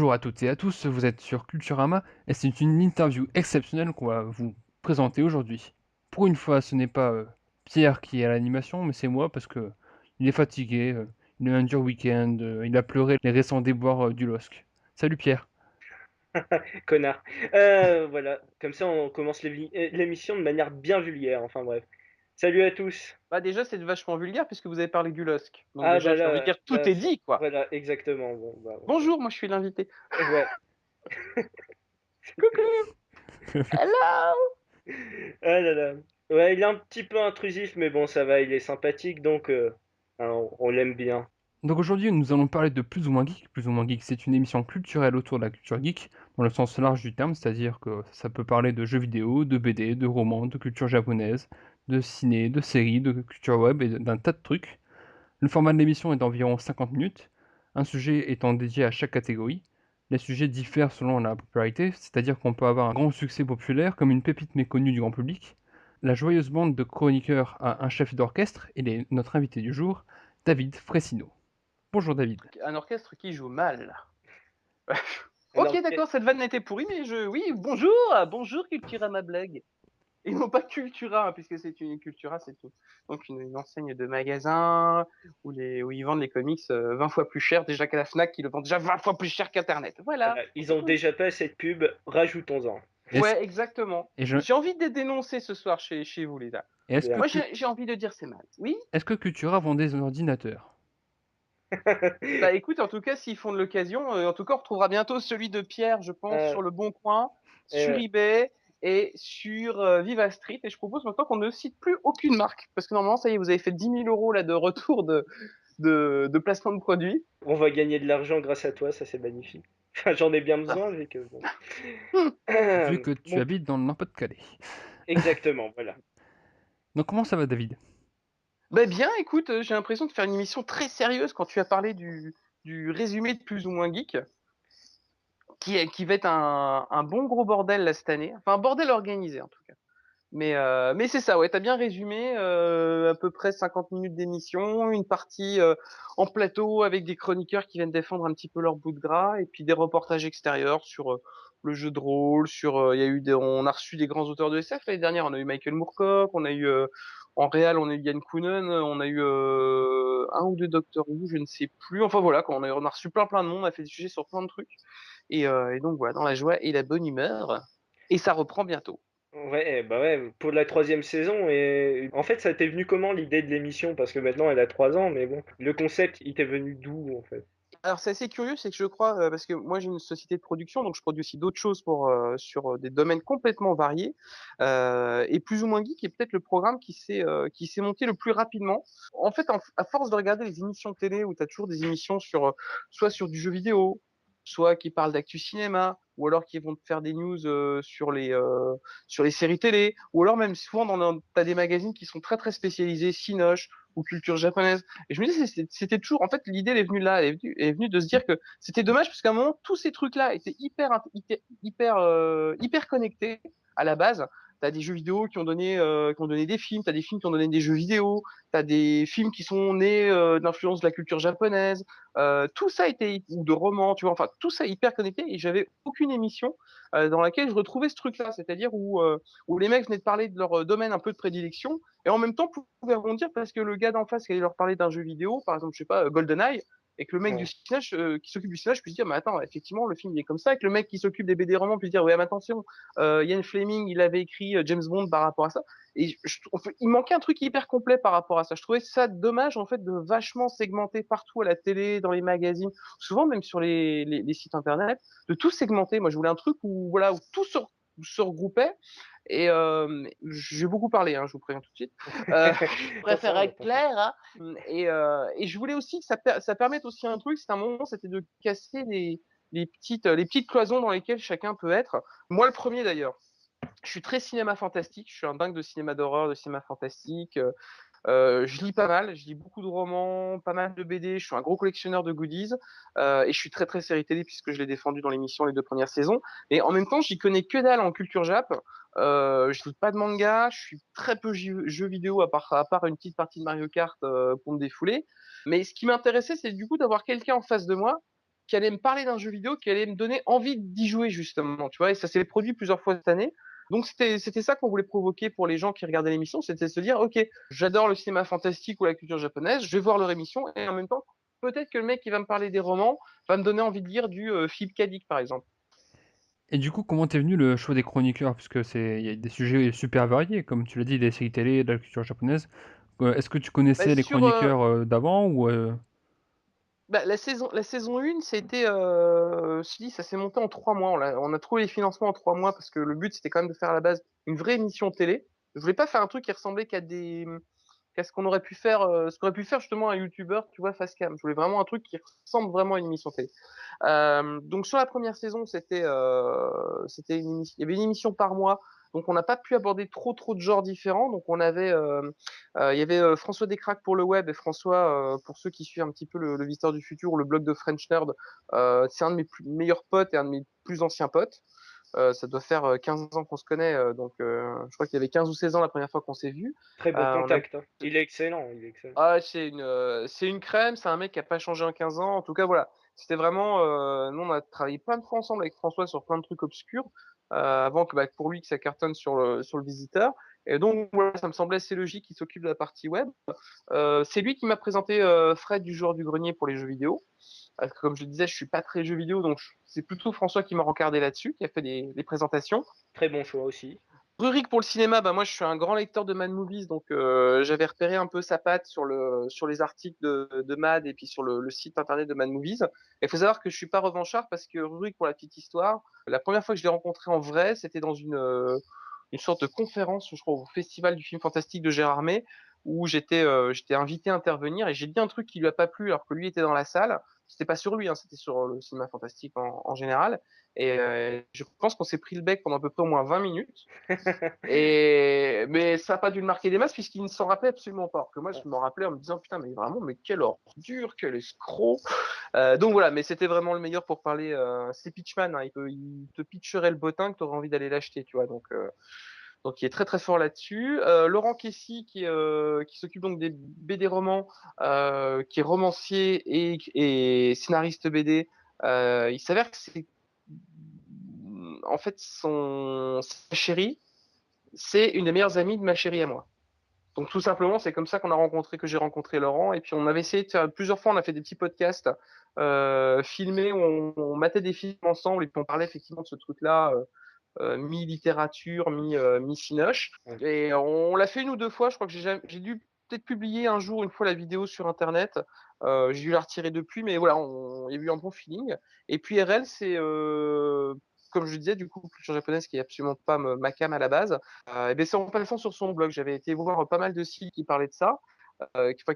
Bonjour à toutes et à tous, vous êtes sur Culturama et c'est une interview exceptionnelle qu'on va vous présenter aujourd'hui. Pour une fois, ce n'est pas Pierre qui est à l'animation, mais c'est moi parce que il est fatigué, il a eu un dur week-end, il a pleuré les récents déboires du LOSC. Salut Pierre. Connard. Voilà, comme ça on commence l'émission de manière bien vulgaire, enfin bref. Salut à tous. Bah, déjà, c'est vachement vulgaire puisque vous avez parlé du LOSC. Donc Ah déjà, bah j'ai envie de là, dire tout là est c'est dit, quoi. voilà, exactement. Bon, bah, Bonjour, moi je suis l'invité. ouais. Coucou, hello. Ah là là. Ouais, il est un petit peu intrusif, mais bon, ça va, il est sympathique, donc hein, on l'aime bien. Donc aujourd'hui, nous allons parler de Plus ou moins geek. Plus ou moins geek, c'est une émission culturelle autour de la culture geek, dans le sens large du terme, c'est-à-dire que ça peut parler de jeux vidéo, de BD, de romans, de culture japonaise, de ciné, de séries, de culture web et d'un tas de trucs. Le format de l'émission est d'environ 50 minutes, un sujet étant dédié à chaque catégorie. Les sujets diffèrent selon la popularité, c'est-à-dire qu'on peut avoir un grand succès populaire comme une pépite méconnue du grand public. La joyeuse bande de chroniqueurs a un chef d'orchestre et notre invité du jour, David Fressino. Bonjour David. Un orchestre qui joue mal. Ok, Alors, d'accord, cette vanne était pourrie, mais oui, bonjour, bonjour Cultura, ma blague. Et non pas Cultura, hein, puisque c'est une Cultura, c'est tout. Donc une enseigne de magasin où ils vendent les comics 20 fois plus cher déjà qu'à la Fnac, qui le vend déjà 20 fois plus cher qu'Internet. Voilà, voilà, ils c'est ont tout. déjà pas cette pub, rajoutons-en. Est-ce, Ouais, exactement. et je- J'ai envie de les dénoncer ce soir chez vous, les gars. est-ce que, Bien. Moi, j'ai envie de dire c'est mal. Oui. est-ce que Cultura vend des ordinateurs? Bah écoute, en tout cas, s'ils font de l'occasion, en tout cas, on retrouvera bientôt celui de Pierre, je pense, Euh, sur le Bon Coin, sur ouais. eBay et sur Viva Street. Et je propose maintenant qu'on ne cite plus aucune marque, parce que normalement, ça y est, vous avez fait 10 000 € là de retour de placement de produits. On va gagner de l'argent grâce à toi, ça c'est magnifique. Enfin, j'en ai bien besoin, vu que bon. Hmm. Vu que tu Bon, habites dans le Nord-Pas-de-Calais. exactement, voilà. Donc comment ça va David? Bah bien, écoute, j'ai l'impression de faire une émission très sérieuse quand tu as parlé du résumé de Plus ou moins geek, qui va être un bon gros bordel là cette année. Enfin, un bordel organisé en tout cas. Mais c'est ça, ouais, t'as bien résumé, à peu près 50 minutes d'émission, une partie en plateau avec des chroniqueurs qui viennent défendre un petit peu leur bout de gras, et puis des reportages extérieurs sur le jeu de rôle, il y a eu on a reçu des grands auteurs de SF l'année dernière, on a eu Michael Moorcock, on a eu en réal, on a eu Yann Kounen, on a eu un ou deux Doctor Who, je ne sais plus, enfin voilà, quoi, on a reçu plein de monde, on a fait des sujets sur plein de trucs, et donc voilà, dans la joie et la bonne humeur, et ça reprend bientôt. Ouais, bah ouais, pour la troisième saison. Et en fait, ça t'est venu comment l'idée de l'émission? Parce que maintenant elle a 3 ans, mais bon, le concept, il t'est venu d'où en fait? Alors c'est assez curieux, c'est que je crois, parce que moi j'ai une société de production, donc je produis aussi d'autres choses sur des domaines complètement variés, et Plus ou moins geek est peut-être le programme qui s'est monté le plus rapidement. En fait, à force de regarder les émissions de télé où tu as toujours des émissions soit sur du jeu vidéo, soit qui parlent d'actu cinéma, ou alors qui vont te faire des news sur les séries télé, ou alors même souvent t'as des magazines qui sont très très spécialisés, Cinoche ou culture japonaise. Et je me dis, c'était toujours, en fait, l'idée elle est venue là, elle est venue de se dire que c'était dommage parce qu'à un moment, tous ces trucs-là étaient hyper connectés à la base. T'as des jeux vidéo qui ont donné des films, t'as des films qui ont donné des jeux vidéo, t'as des films qui sont nés d'influence de la culture japonaise. Tout ça était, ou de romans, tu vois, enfin, tout ça est hyper connecté et j'avais aucune émission dans laquelle je retrouvais ce truc-là, c'est-à-dire où les mecs venaient de parler de leur domaine un peu de prédilection et en même temps pouvaient rebondir parce que le gars d'en face qui allait leur parler d'un jeu vidéo, par exemple, je sais pas, GoldenEye, et que le mec du Ouais. cinéage qui s'occupe du cinéage puisse dire, mais attends, effectivement, le film il est comme ça, et que le mec qui s'occupe des BD romans puisse dire, ouais, mais attention, Ian Fleming, il avait écrit James Bond par rapport à ça. Et il manquait un truc hyper complet par rapport à ça. Je trouvais ça dommage, en fait, de vachement segmenter partout à la télé, dans les magazines, souvent même sur les sites internet, de tout segmenter. Moi, je voulais un truc où, voilà, où tout se regroupait. Et j'ai beaucoup parlé, hein, je vous préviens tout de suite. Je préfère T'entends, être t'entends. clair. Hein. Et je voulais aussi que ça permette aussi un truc. C'était un moment, c'était de casser les petites cloisons dans lesquelles chacun peut être. Moi, le premier d'ailleurs. Je suis très cinéma fantastique. Je suis un dingue de cinéma d'horreur, de cinéma fantastique. Je lis pas mal, je lis beaucoup de romans, pas mal de BD, je suis un gros collectionneur de goodies, et je suis très très série télé puisque je l'ai défendu dans l'émission les 2 premières saisons. Et en même temps, j'y connais que dalle en culture Jap. Je lis pas de manga, je suis très peu jeux vidéo à part une petite partie de Mario Kart pour me défouler. Mais ce qui m'intéressait, c'est du coup d'avoir quelqu'un en face de moi qui allait me parler d'un jeu vidéo, qui allait me donner envie d'y jouer justement, tu vois. Et ça s'est produit plusieurs fois cette année. Donc c'était ça qu'on voulait provoquer pour les gens qui regardaient l'émission, c'était de se dire, ok, j'adore le cinéma fantastique ou la culture japonaise, je vais voir leur émission et en même temps, peut-être que le mec qui va me parler des romans va me donner envie de lire du Philippe K. Dick, par exemple. Et du coup, comment t'es venu le choix des chroniqueurs? Puisque il y a des sujets super variés, comme tu l'as dit, des séries télé, de la culture japonaise. Est-ce que tu Bah, connaissais les chroniqueurs d'avant ou bah, la saison 1, c'était, je te dis, ça s'est monté en 3 mois. On a trouvé les financements en 3 mois parce que le but, c'était quand même de faire à la base une vraie émission télé. Je voulais pas faire un truc qui ressemblait qu'à ce qu'on aurait pu faire, ce qu'aurait pu faire justement un YouTuber, tu vois, face cam. Je voulais vraiment un truc qui ressemble vraiment à une émission télé. Donc sur la première saison, il y avait une émission par mois. Donc on n'a pas pu aborder trop de genres différents. Donc il y avait François Descraques pour le web et François, pour ceux qui suivent un petit peu le Visiteur du Futur ou le blog de French Nerd, c'est un de mes meilleurs potes et un de mes plus anciens potes. Ça doit faire 15 ans qu'on se connaît, donc je crois qu'il y avait 15 ou 16 ans la première fois qu'on s'est vu. Très bon On a contact, hein. Il est excellent, il est excellent. Ah, c'est une crème, c'est un mec qui a pas changé en 15 ans. En tout cas, voilà. C'était vraiment, nous, on a travaillé plein de fois ensemble avec François sur plein de trucs obscurs, avant que, bah, pour lui, que ça cartonne sur le visiteur. Et donc, voilà, ça me semblait assez logique qu'il s'occupe de la partie web. C'est lui qui m'a présenté, Fred du Joueur du Grenier pour les jeux vidéo. Parce que, comme je le disais, je suis pas très jeux vidéo, donc c'est plutôt François qui m'a rencardé là-dessus, qui a fait les présentations. Très bon choix aussi. Rurik pour le cinéma, bah moi je suis un grand lecteur de Mad Movies, donc j'avais repéré un peu sa patte sur les articles de Mad et puis sur le site internet de Mad Movies. Il faut savoir que je suis pas revanchard parce que Rurik, pour la petite histoire, la première fois que je l'ai rencontré en vrai, c'était dans une sorte de conférence, je crois, au Festival du film fantastique de Gérard May, où j'étais invité à intervenir et j'ai dit un truc qui lui a pas plu alors que lui était dans la salle. C'était pas sur lui, hein, c'était sur le cinéma fantastique en général. Et je pense qu'on s'est pris le bec pendant à peu près au moins 20 minutes. Mais ça n'a pas dû le marquer des masses puisqu'il ne s'en rappelait absolument pas. Alors que moi, je m'en rappelais en me disant putain, mais vraiment, mais quelle ordure, quel escroc. Donc voilà, mais c'était vraiment le meilleur pour parler. C'est Pitchman, hein, il te pitcherait le bottin que tu aurais envie d'aller l'acheter, tu vois. Donc il est très très fort là-dessus. Laurent Kessy qui s'occupe donc des BD romans, qui est romancier et scénariste BD. Il s'avère que c'est en fait sa chérie, c'est une des meilleures amies de ma chérie à moi. Donc tout simplement, c'est comme ça que j'ai rencontré Laurent. Et puis on avait essayé de faire plusieurs fois, on a fait des petits podcasts filmés où on matait des films ensemble et puis on parlait effectivement de ce truc-là, mi-littérature, mi-cinoche. Et on l'a fait une ou deux fois. Je crois que j'ai dû peut-être publier un jour, une fois, la vidéo sur Internet. J'ai dû la retirer depuis, mais voilà, il y a eu un bon feeling. Et puis RL, c'est, comme je disais, du coup, culture japonaise qui est absolument pas ma cam à la base. Et ben c'est en passant sur son blog. J'avais été voir pas mal de sites qui parlaient de ça,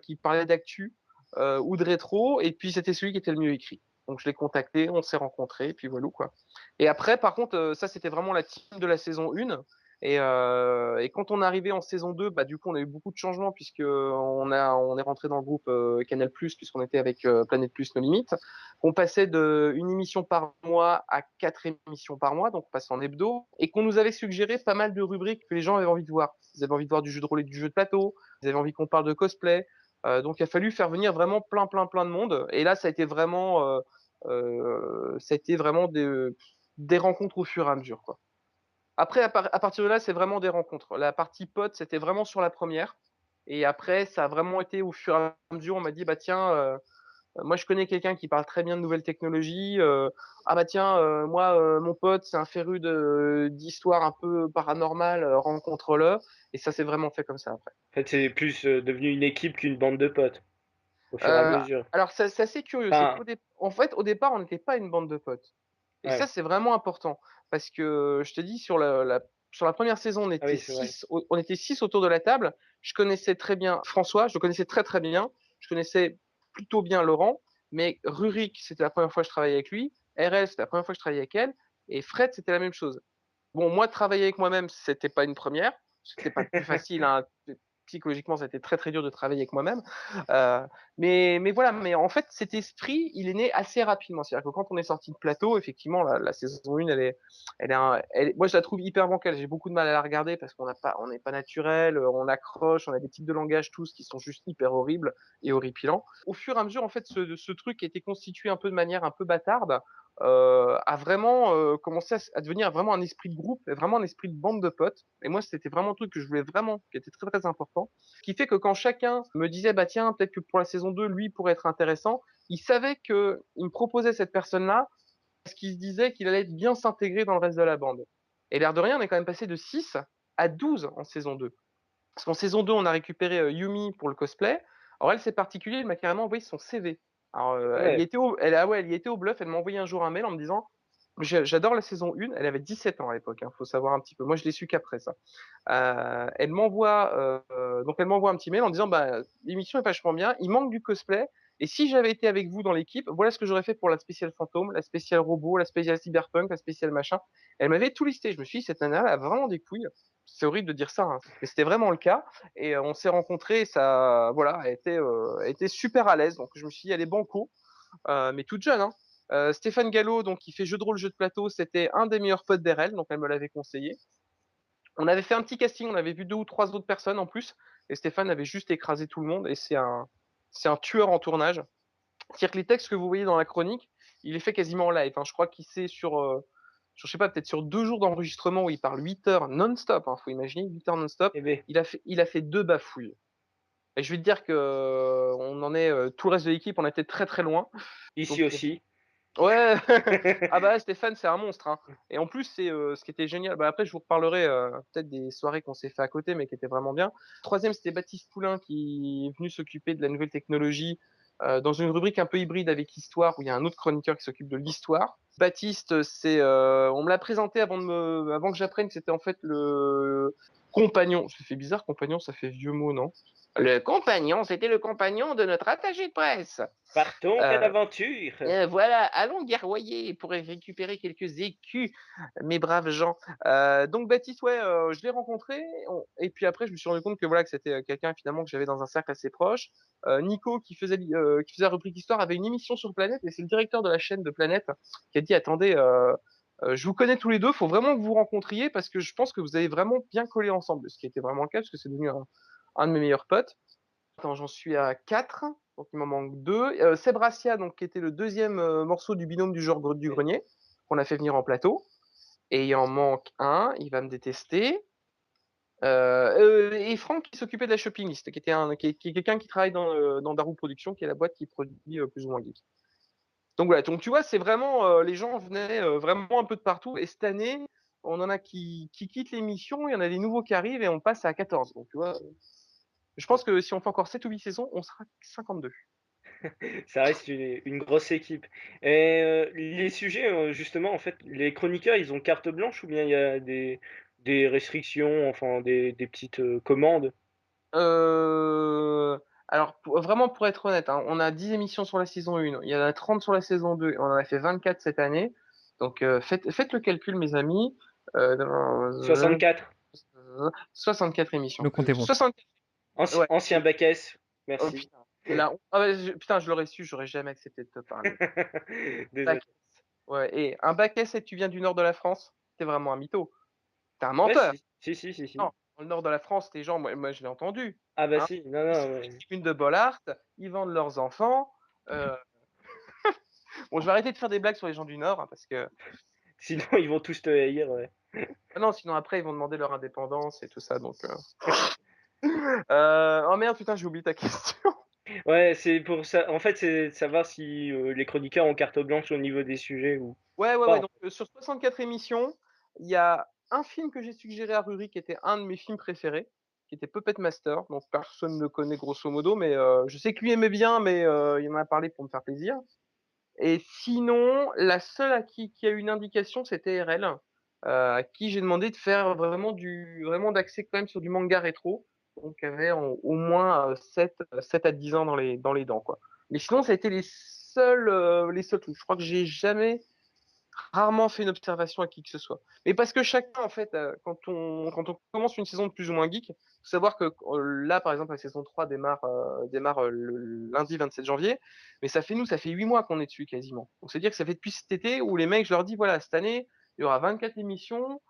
qui parlaient d'actu ou de rétro. Et puis c'était celui qui était le mieux écrit. Donc je l'ai contacté, on s'est rencontrés, et puis voilà quoi. Et après, par contre, ça c'était vraiment la team de la saison 1. Et quand on est arrivé en saison 2, bah, du coup, on a eu beaucoup de changements puisque on est rentré dans le groupe Canal+, puisqu'on était avec Planète Plus, nos limites. On passait d'une émission par mois à 4 émissions par mois, donc on passait en hebdo, et qu'on nous avait suggéré pas mal de rubriques que les gens avaient envie de voir. Ils avaient envie de voir du jeu de rôle et du jeu de plateau, ils avaient envie qu'on parle de cosplay. Donc il a fallu faire venir vraiment plein de monde. Et là, ça a été vraiment des rencontres au fur et à mesure, quoi. Après, à partir de là, c'est vraiment des rencontres. La partie pote, c'était vraiment sur la première. Et après, ça a vraiment été au fur et à mesure. On m'a dit, bah tiens, moi je connais quelqu'un qui parle très bien de nouvelles technologies. Ah bah tiens, moi, mon pote, c'est un féru d'histoire un peu paranormale, rencontre-le. Et ça s'est vraiment fait comme ça après. En fait, c'est plus devenu une équipe qu'une bande de potes, au fur et à Euh, mesure. alors, c'est assez curieux. C'est Enfin, qu'en fait, au départ, on n'était pas une bande de potes. Et ça, ouais. c'est vraiment important. Parce que je te dis, sur la première saison, Ah oui, c'est vrai. on était six autour de la table. Je connaissais très bien François, je le connaissais très très bien. Je connaissais plutôt bien Laurent. Mais Rurik, c'était la première fois que je travaillais avec lui. RL, c'était la première fois que je travaillais avec elle. Et Fred, c'était la même chose. Bon, moi, travailler avec moi-même, c'était pas une première. C'était pas le plus facile, hein. psychologiquement, ça a été très très dur de travailler avec moi-même. Mais voilà, mais en fait, cet esprit, il est né assez rapidement. C'est-à-dire que quand on est sorti de plateau, effectivement, la saison 1, moi je la trouve hyper bancale. J'ai beaucoup de mal à la regarder parce on n'est pas naturel, on accroche, on a des types de langage tous qui sont juste hyper horribles et horripilants. Au fur et à mesure, en fait, ce truc qui était constitué un peu de manière un peu bâtarde, a vraiment commencé à devenir vraiment un esprit de groupe, vraiment un esprit de bande de potes. Et moi, c'était vraiment un truc que je voulais vraiment, qui était très très important. Ce qui fait que quand chacun me disait, bah tiens, peut-être que pour la saison 2, lui pourrait être intéressant, il savait que il me proposait cette personne-là parce qu'il se disait qu'il allait bien s'intégrer dans le reste de la bande. Et l'air de rien, on est quand même passé de 6 à 12 en saison 2. Parce qu'en saison 2, on a récupéré Yumi pour le cosplay. Alors elle, c'est particulier, elle m'a carrément envoyé son CV. Alors, elle y Ouais. était elle y était au bluff, elle m'a envoyé un jour un mail en me disant j'adore la saison 1, elle avait 17 ans à l'époque, faut savoir un petit peu. Moi, je l'ai su qu'après ça. Donc elle m'envoie un petit mail en disant bah l'émission est vachement bien, il manque du cosplay et si j'avais été avec vous dans l'équipe, voilà ce que j'aurais fait pour la spéciale fantôme, la spéciale robot, la spéciale cyberpunk, la spéciale machin. Elle m'avait tout listé. Je me suis dit cette nana elle a vraiment des couilles. C'est horrible de dire ça, hein, mais c'était vraiment le cas. Et on s'est rencontrés, ça, voilà, elle était super à l'aise. Donc je me suis dit elle est banco, mais toute jeune, hein. Stéphane Gallo, donc qui fait jeu de rôle, jeu de plateau, c'était un des meilleurs potes d'RL, donc elle me l'avait conseillé. On avait fait un petit casting, on avait vu 2 ou 3 autres personnes en plus, et Stéphane avait juste écrasé tout le monde, et c'est un tueur en tournage. C'est-à-dire que les textes que vous voyez dans la chronique, il les fait quasiment en live, hein. Je crois qu'il sait je sais pas, peut-être sur 2 jours d'enregistrement où il parle 8 heures non-stop, hein, faut imaginer, 8 heures non-stop, Eh ben, il a fait 2 bafouilles. Et je vais te dire que on en est, tout le reste de l'équipe, on était très très loin. ici Donc, aussi. ouais, ah bah Stéphane, c'est un monstre, hein. Et en plus, c'est ce qui était génial. Bah après, je vous reparlerai peut-être des soirées qu'on s'est fait à côté, mais qui étaient vraiment bien. Troisième, c'était Baptiste Poulain qui est venu s'occuper de la nouvelle technologie dans une rubrique un peu hybride avec Histoire, où il y a un autre chroniqueur qui s'occupe de l'histoire. Baptiste, on me l'a présenté avant que j'apprenne que c'était en fait le compagnon. Ça fait bizarre, compagnon, ça fait vieux mot, non? Le compagnon, c'était le compagnon de notre attaché de presse. Partons à Euh, l'aventure. voilà, allons guerroyer pour récupérer quelques écus, mes braves gens. Donc Baptiste, ouais, je l'ai rencontré, et puis après je me suis rendu compte que voilà que c'était quelqu'un finalement que j'avais dans un cercle assez proche. Nico qui faisait la rubrique histoire avait une émission sur Planète et c'est le directeur de la chaîne de Planète qui a dit attendez, je vous connais tous les deux, faut vraiment que vous vous rencontriez parce que je pense que vous avez vraiment bien collé ensemble, ce qui était vraiment le cas parce que c'est devenu un de mes meilleurs potes. Attends, j'en suis à 4, donc il m'en manque 2. Sebracia, donc, qui était le deuxième morceau du binôme du genre du grenier, qu'on a fait venir en plateau. Et il en manque un, il va me détester. Et Franck qui s'occupait de la shopping list, qui est quelqu'un qui travaille dans Darou Productions, qui est la boîte qui produit plus ou moins geek. Donc voilà, donc tu vois, c'est vraiment, les gens venaient vraiment un peu de partout. Et cette année, on en a qui quittent l'émission, il y en a des nouveaux qui arrivent et on passe à 14. Donc tu vois, je pense que si on fait encore 7 ou 8 saisons, on sera 52. Ça reste une grosse équipe. Et les sujets, justement, en fait, les chroniqueurs, ils ont carte blanche ou bien il y a des restrictions, enfin des petites commandes? Euh, alors, vraiment, pour être honnête, hein, on a 10 émissions sur la saison 1, il y en a 30 sur la saison 2, et on en a fait 24 cette année. Donc, faites le calcul, mes amis. 64. 64 émissions. Le compte est bon. 64, ouais. Ancien bac S. Oh Merci. putain. Ah ouais, putain, je l'aurais su, j'aurais jamais accepté de te parler. Désolé. Bac S. Ouais, et un bac S et tu viens du nord de la France, t'es vraiment un mytho. T'es un Ouais, menteur. si. Non, dans le nord de la France, les gens, moi je l'ai entendu. Ah bah Hein. si, non, Ils non, sont ouais. les tribunes de Bollard, ils vendent leurs enfants. euh, Bon, je vais arrêter de faire des blagues sur les gens du Nord, hein, parce que Sinon, ils vont tous te haïr, ouais. ah non, sinon après ils vont demander leur indépendance et tout ça. Donc, oh merde, putain, j'ai oublié ta question. Ouais, c'est pour ça. En fait, c'est de savoir si les chroniqueurs ont carte blanche au niveau des sujets ou pas, Ouais. en Donc, sur 64 émissions, il y a un film que j'ai suggéré à Ruri qui était un de mes films préférés, qui était Puppet Master. Donc, personne ne le connaît grosso modo, mais je sais que lui aimait bien, mais il m'en a parlé pour me faire plaisir. Et sinon, la seule qui a eu une indication, c'était RL, à qui j'ai demandé de faire vraiment d'axer quand même sur du manga rétro. Donc, il y avait au moins 7 à 10 ans dans les dents, quoi. Mais sinon, ça a été les seuls trucs. Je crois que j'ai jamais rarement fait une observation à qui que ce soit. Mais parce que chacun, en fait, quand on commence une saison de plus ou moins geek, faut savoir que là, par exemple, la saison 3 démarre le lundi 27 janvier, mais ça fait 8 mois qu'on est dessus quasiment. Donc c'est dire que ça fait depuis cet été où les mecs, je leur dis, voilà, cette année, il y aura 24 émissions.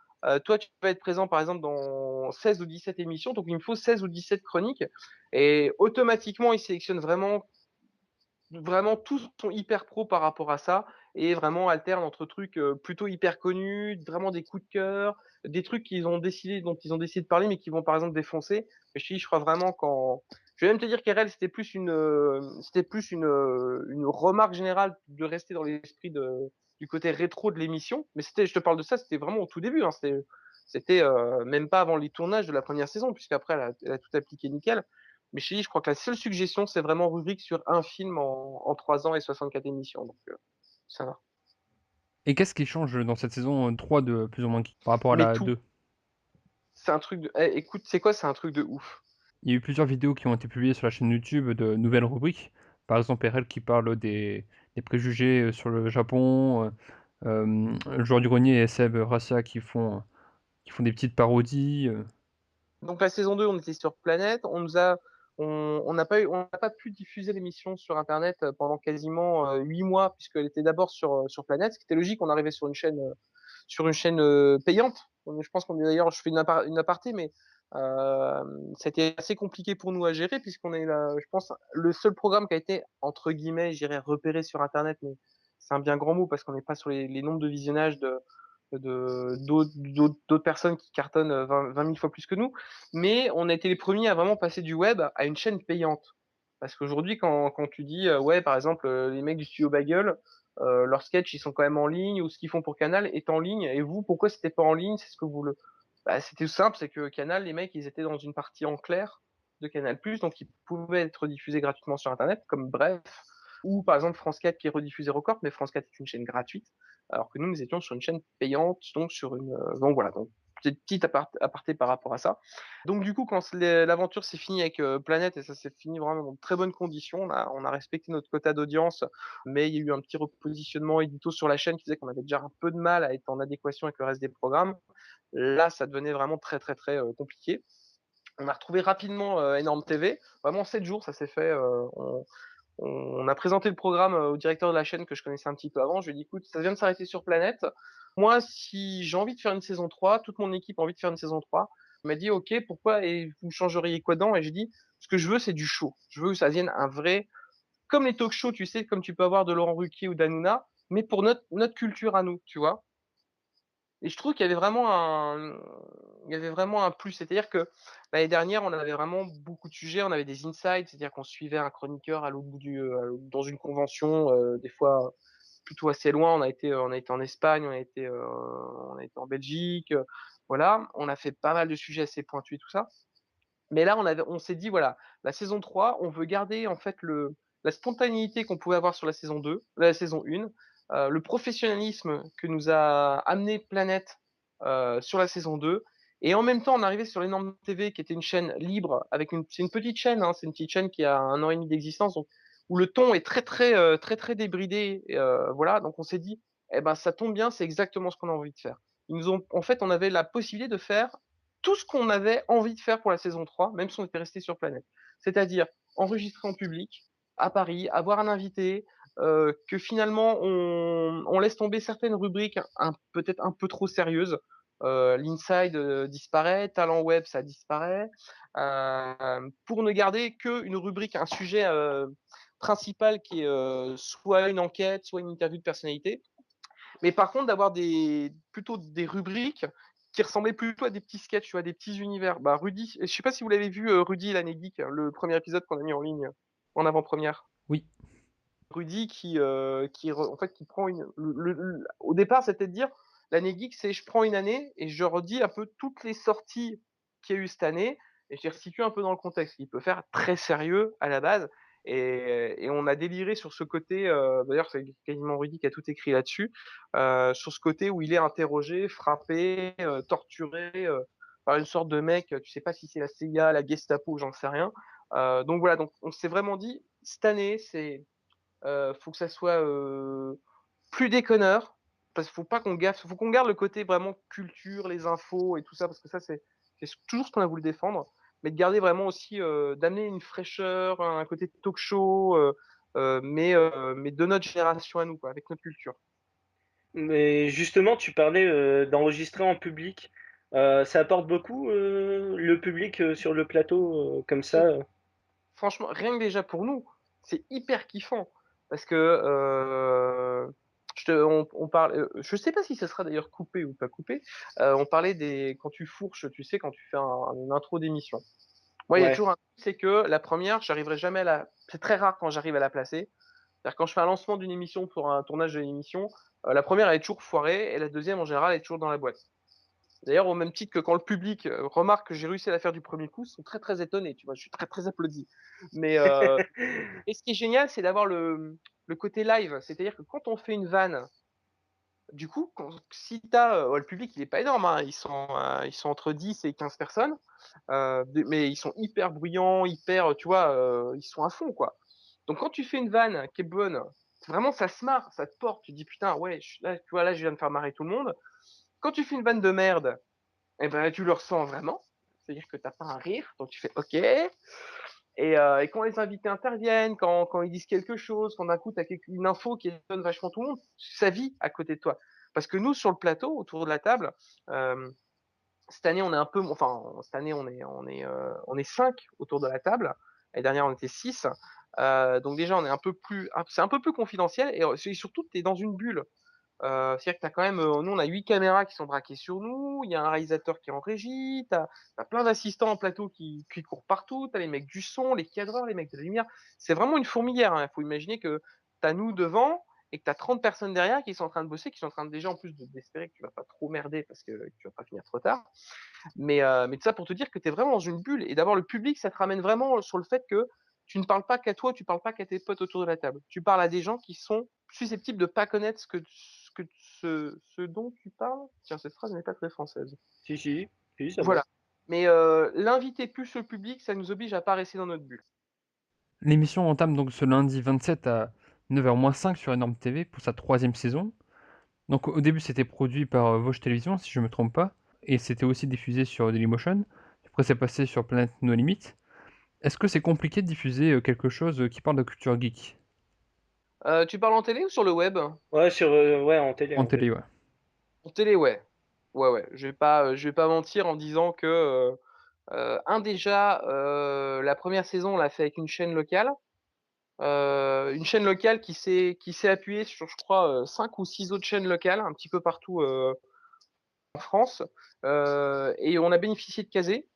Toi, tu vas être présent, par exemple, dans 16 ou 17 émissions, donc il me faut 16 ou 17 chroniques. Et automatiquement, ils sélectionnent vraiment tous sont hyper pro par rapport à ça et vraiment alternent entre trucs plutôt hyper connus, vraiment des coups de cœur, des trucs dont ils ont décidé de parler mais qui vont par exemple défoncer. Mais je crois vraiment je vais même te dire qu'RL c'était plus une remarque générale de rester dans l'esprit du côté rétro de l'émission. Mais je te parle de ça, c'était vraiment au tout début. Hein, c'était même pas avant les tournages de la première saison puisqu'après elle a tout appliqué nickel. Mais je crois que la seule suggestion, c'est vraiment rubrique sur un film en 3 ans et 64 émissions. Donc, ça va. Et qu'est-ce qui change dans cette saison 3 de Plus ou moins Geek par rapport à Mais la tout, 2? c'est un truc de. Eh, écoute, c'est quoi? C'est un truc de ouf. Il y a eu plusieurs vidéos qui ont été publiées sur la chaîne YouTube de nouvelles rubriques. Par exemple, RL qui parle des préjugés sur le Japon, le Joueur du Grenier et Seb Rassia qui font des petites parodies. Donc, la saison 2, on était sur Planète. On n'a pas pu diffuser l'émission sur Internet pendant quasiment 8 mois, puisqu'elle était d'abord sur Planète. Ce qui était logique, on arrivait sur une chaîne payante. Je pense d'ailleurs, je fais une aparté, mais c'était assez compliqué pour nous à gérer puisqu'on est là, je pense, le seul programme qui a été entre guillemets, j'irais repéré sur Internet, mais c'est un bien grand mot parce qu'on n'est pas sur les nombres de visionnages d'autres personnes qui cartonnent 20 000 fois plus que nous, mais on a été les premiers à vraiment passer du web à une chaîne payante. Parce qu'aujourd'hui, quand tu dis, ouais, par exemple, les mecs du studio Bagel, leurs sketchs, ils sont quand même en ligne, ou ce qu'ils font pour Canal est en ligne. Et vous, pourquoi c'était pas en ligne? C'est ce que vous le. Bah, c'était tout simple, c'est que Canal, les mecs, ils étaient dans une partie en clair de Canal+, donc ils pouvaient être diffusés gratuitement sur Internet, comme Bref, ou par exemple France 4 qui rediffusait Record, mais France 4 est une chaîne gratuite, alors que nous étions sur une chaîne payante, donc sur une. Donc voilà, donc petite aparté par rapport à ça. Donc du coup, quand l'aventure s'est finie avec Planète, et ça s'est fini vraiment dans de très bonnes conditions, on a respecté notre quota d'audience, mais il y a eu un petit repositionnement édito sur la chaîne qui faisait qu'on avait déjà un peu de mal à être en adéquation avec le reste des programmes. Là, ça devenait vraiment très très très compliqué. On a retrouvé rapidement Énorme TV. Vraiment 7 jours, ça s'est fait. On a présenté le programme au directeur de la chaîne que je connaissais un petit peu avant. Je lui ai dit, écoute, ça vient de s'arrêter sur Planète. Moi, si j'ai envie de faire une saison 3, toute mon équipe a envie de faire une saison 3. Il m'a dit, OK, pourquoi? Et vous changeriez quoi dedans? Et j'ai dit, ce que je veux, c'est du show. Je veux que ça vienne un vrai, comme les talk shows, tu sais, comme tu peux avoir de Laurent Ruquier ou d'Hanouna, mais pour notre culture à nous, tu vois. Et je trouve il y avait vraiment un plus. C'est-à-dire que l'année dernière, on avait vraiment beaucoup de sujets, on avait des insights, c'est-à-dire qu'on suivait un chroniqueur à l'autre bout dans une convention, des fois plutôt assez loin. On a été en Espagne, on a été en Belgique, voilà. On a fait pas mal de sujets assez pointus et tout ça. Mais là, on s'est dit, voilà, la saison 3, on veut garder en fait la spontanéité qu'on pouvait avoir sur la saison 2, la saison 1, le professionnalisme que nous a amené Planète sur la saison 2. Et en même temps, on arrivait sur l'énorme TV qui était une chaîne libre, c'est une petite chaîne, hein, c'est une petite chaîne qui a 1 an et demi d'existence, donc, où le ton est très très débridé. Voilà, donc on s'est dit, eh ben ça tombe bien, c'est exactement ce qu'on a envie de faire. En fait, on avait la possibilité de faire tout ce qu'on avait envie de faire pour la saison 3, même si on était resté sur Planète. C'est-à-dire enregistrer en public, à Paris, avoir un invité, que finalement on laisse tomber certaines rubriques peut-être un peu trop sérieuses. L'Inside disparaît, Talent Web ça disparaît, pour ne garder qu'une rubrique, un sujet principal qui est soit une enquête, soit une interview de personnalité. Mais par contre, d'avoir plutôt des rubriques qui ressemblaient plutôt à des petits sketchs, tu vois, des petits univers. Bah, Rudy, je sais pas si vous l'avez vu, Rudy et l'année geek, le premier épisode qu'on a mis en ligne en avant-première. Oui. Rudy en fait, qui prend au départ, c'était de dire, l'année geek, c'est je prends une année et je redis un peu toutes les sorties qu'il y a eu cette année et je les resitue un peu dans le contexte. Il peut faire très sérieux à la base et on a déliré sur ce côté, d'ailleurs, c'est quasiment Rudy qui a tout écrit là-dessus, sur ce côté où il est interrogé, frappé, torturé, par une sorte de mec, tu sais pas si c'est la CIA, la Gestapo, j'en sais rien. Donc voilà, donc on s'est vraiment dit, cette année, faut que ça soit plus déconneur, parce qu'il faut pas qu'on gaffe, faut qu'on garde le côté vraiment culture, les infos et tout ça, parce que ça, c'est toujours ce qu'on a voulu défendre, mais de garder vraiment aussi, d'amener une fraîcheur, un côté talk show, mais de notre génération à nous, quoi, avec notre culture. Mais justement, tu parlais d'enregistrer en public. Ça apporte beaucoup le public sur le plateau comme ça. Franchement, rien que déjà pour nous, c'est hyper kiffant parce que, on parle, je sais pas si ça sera d'ailleurs coupé ou pas coupé, on parlait des quand tu fourches, tu sais, quand tu fais une intro d'émission. Moi, il y a Ouais. toujours un truc, c'est que la première, j'arriverai jamais à la c'est très rare quand j'arrive à la placer. C'est-à-dire quand je fais un lancement d'une émission pour un tournage d'une émission, la première elle est toujours foirée et la deuxième en général, elle est toujours dans la boîte. D'ailleurs, au même titre que quand le public, remarque que j'ai réussi à la faire du premier coup, ils sont très, très étonnés, tu vois? Je suis très, très applaudi. Mais, et ce qui est génial, c'est d'avoir le côté live. C'est-à-dire que quand on fait une vanne, du coup, si tu as, le public, il est pas énorme, hein, ils sont entre 10 et 15 personnes, mais ils sont hyper bruyants, hyper, tu vois, ils sont à fond, quoi. Donc quand tu fais une vanne qui est bonne, vraiment ça se marre, ça te porte, tu te dis: «Putain, ouais, là, tu vois, là, je viens de faire marrer tout le monde». Quand tu fais une vanne de merde, et ben, tu le ressens vraiment. C'est-à-dire que tu as pas un rire, donc tu fais OK. Et quand les invités interviennent, quand ils disent quelque chose, quand d'un coup tu as une info qui étonne vachement tout le monde, ça vit à côté de toi. Parce que nous, sur le plateau, autour de la table, hem, cette année, on est un peu, enfin, cette année, on est 5 autour de la table. L'année dernière, on était 6. Donc déjà, on est un peu plus, c'est un peu plus confidentiel et surtout, tu es dans une bulle. C'est-à-dire que tu as quand même, nous on a 8 caméras qui sont braquées sur nous, il y a un réalisateur qui est en régie, tu as plein d'assistants en plateau qui courent partout, tu as les mecs du son, les cadreurs, les mecs de la lumière. C'est vraiment une fourmilière, hein. Il faut imaginer que tu as nous devant et que tu as 30 personnes derrière qui sont en train de bosser, qui sont en train de déjà en plus d'espérer que tu vas pas trop merder parce que tu vas pas finir trop tard. Mais tout ça pour te dire que tu es vraiment dans une bulle et d'avoir le public, ça te ramène vraiment sur le fait que tu ne parles pas qu'à toi, tu parles pas qu'à tes potes autour de la table. Tu parles à des gens qui sont susceptibles de pas connaître ce dont tu parles. Tiens, cette phrase n'est pas très française. Si, si, si, ça va. Voilà. Mais l'inviter plus le public, ça nous oblige à pas rester dans notre bulle. L'émission entame donc ce lundi 27 à 9h-5 sur Énorme TV pour sa troisième saison. Donc au début c'était produit par Vosges Télévisions si je me trompe pas, et c'était aussi diffusé sur Dailymotion. Après c'est passé sur Planète No Limite. Est-ce que c'est compliqué de diffuser quelque chose qui parle de culture geek? Tu parles en télé ou sur le web? Ouais, ouais, en télé, En en télé. télé, ouais. En télé, ouais. Ouais, ouais. Je vais pas mentir en disant que, déjà, la première saison, on l'a fait avec une chaîne locale. Une chaîne locale qui s'est appuyée sur, je crois, 5 ou 6 autres chaînes locales, un petit peu partout, en France. Et on a bénéficié de Kazé,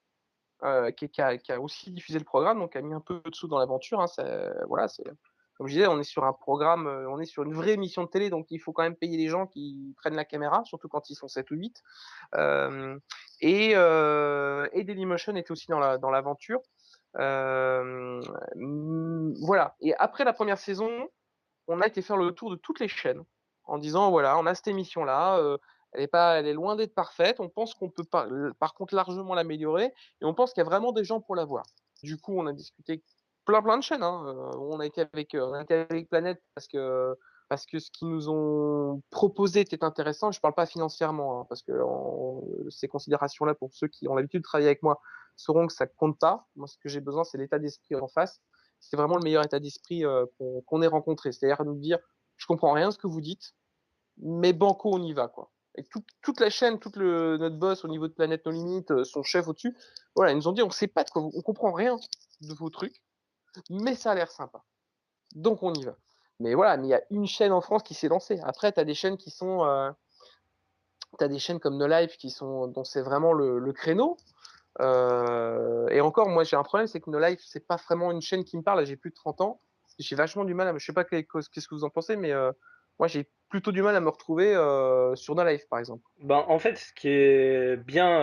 qui a aussi diffusé le programme, donc a mis un peu de sous dans l'aventure, hein. Voilà, c'est comme je disais, on est sur un programme, on est sur une vraie émission de télé, donc il faut quand même payer les gens qui prennent la caméra, surtout quand ils sont 7 ou 8. Hem et Dailymotion était aussi dans l'aventure. Voilà, et après la première saison, on a été faire le tour de toutes les chaînes en disant: «Voilà, on a cette émission-là, elle est loin d'être parfaite. On pense qu'on peut par contre largement l'améliorer et on pense qu'il y a vraiment des gens pour la voir». Du coup, on a discuté avec plein de chaînes, hein, on a été avec Planète parce que ce qu'ils nous ont proposé était intéressant. Je parle pas financièrement, hein, parce que ces considérations-là, pour ceux qui ont l'habitude de travailler avec moi, sauront que ça compte pas. Moi, ce que j'ai besoin, c'est l'état d'esprit en face. C'est vraiment le meilleur état d'esprit, qu'on ait rencontré. C'est-à-dire nous dire: «Je comprends rien à ce que vous dites, mais banco, on y va, quoi». Et toute la chaîne, notre boss au niveau de Planète No Limites, son chef au-dessus, voilà, ils nous ont dit: «On sait pas de quoi on comprend rien de vos trucs, mais ça a l'air sympa, donc on y va». Mais voilà, mais il y a une chaîne en France qui s'est lancée. Après, tu as des chaînes des chaînes comme No Life dont c'est vraiment le créneau. Et encore, moi, j'ai un problème, c'est que No Life, c'est pas vraiment une chaîne qui me parle. J'ai plus de 30 ans. J'ai vachement du mal je sais pas qu'est-ce que vous en pensez, mais moi, j'ai plutôt du mal à me retrouver sur No Life, par exemple. Ben, en fait, ce qui est bien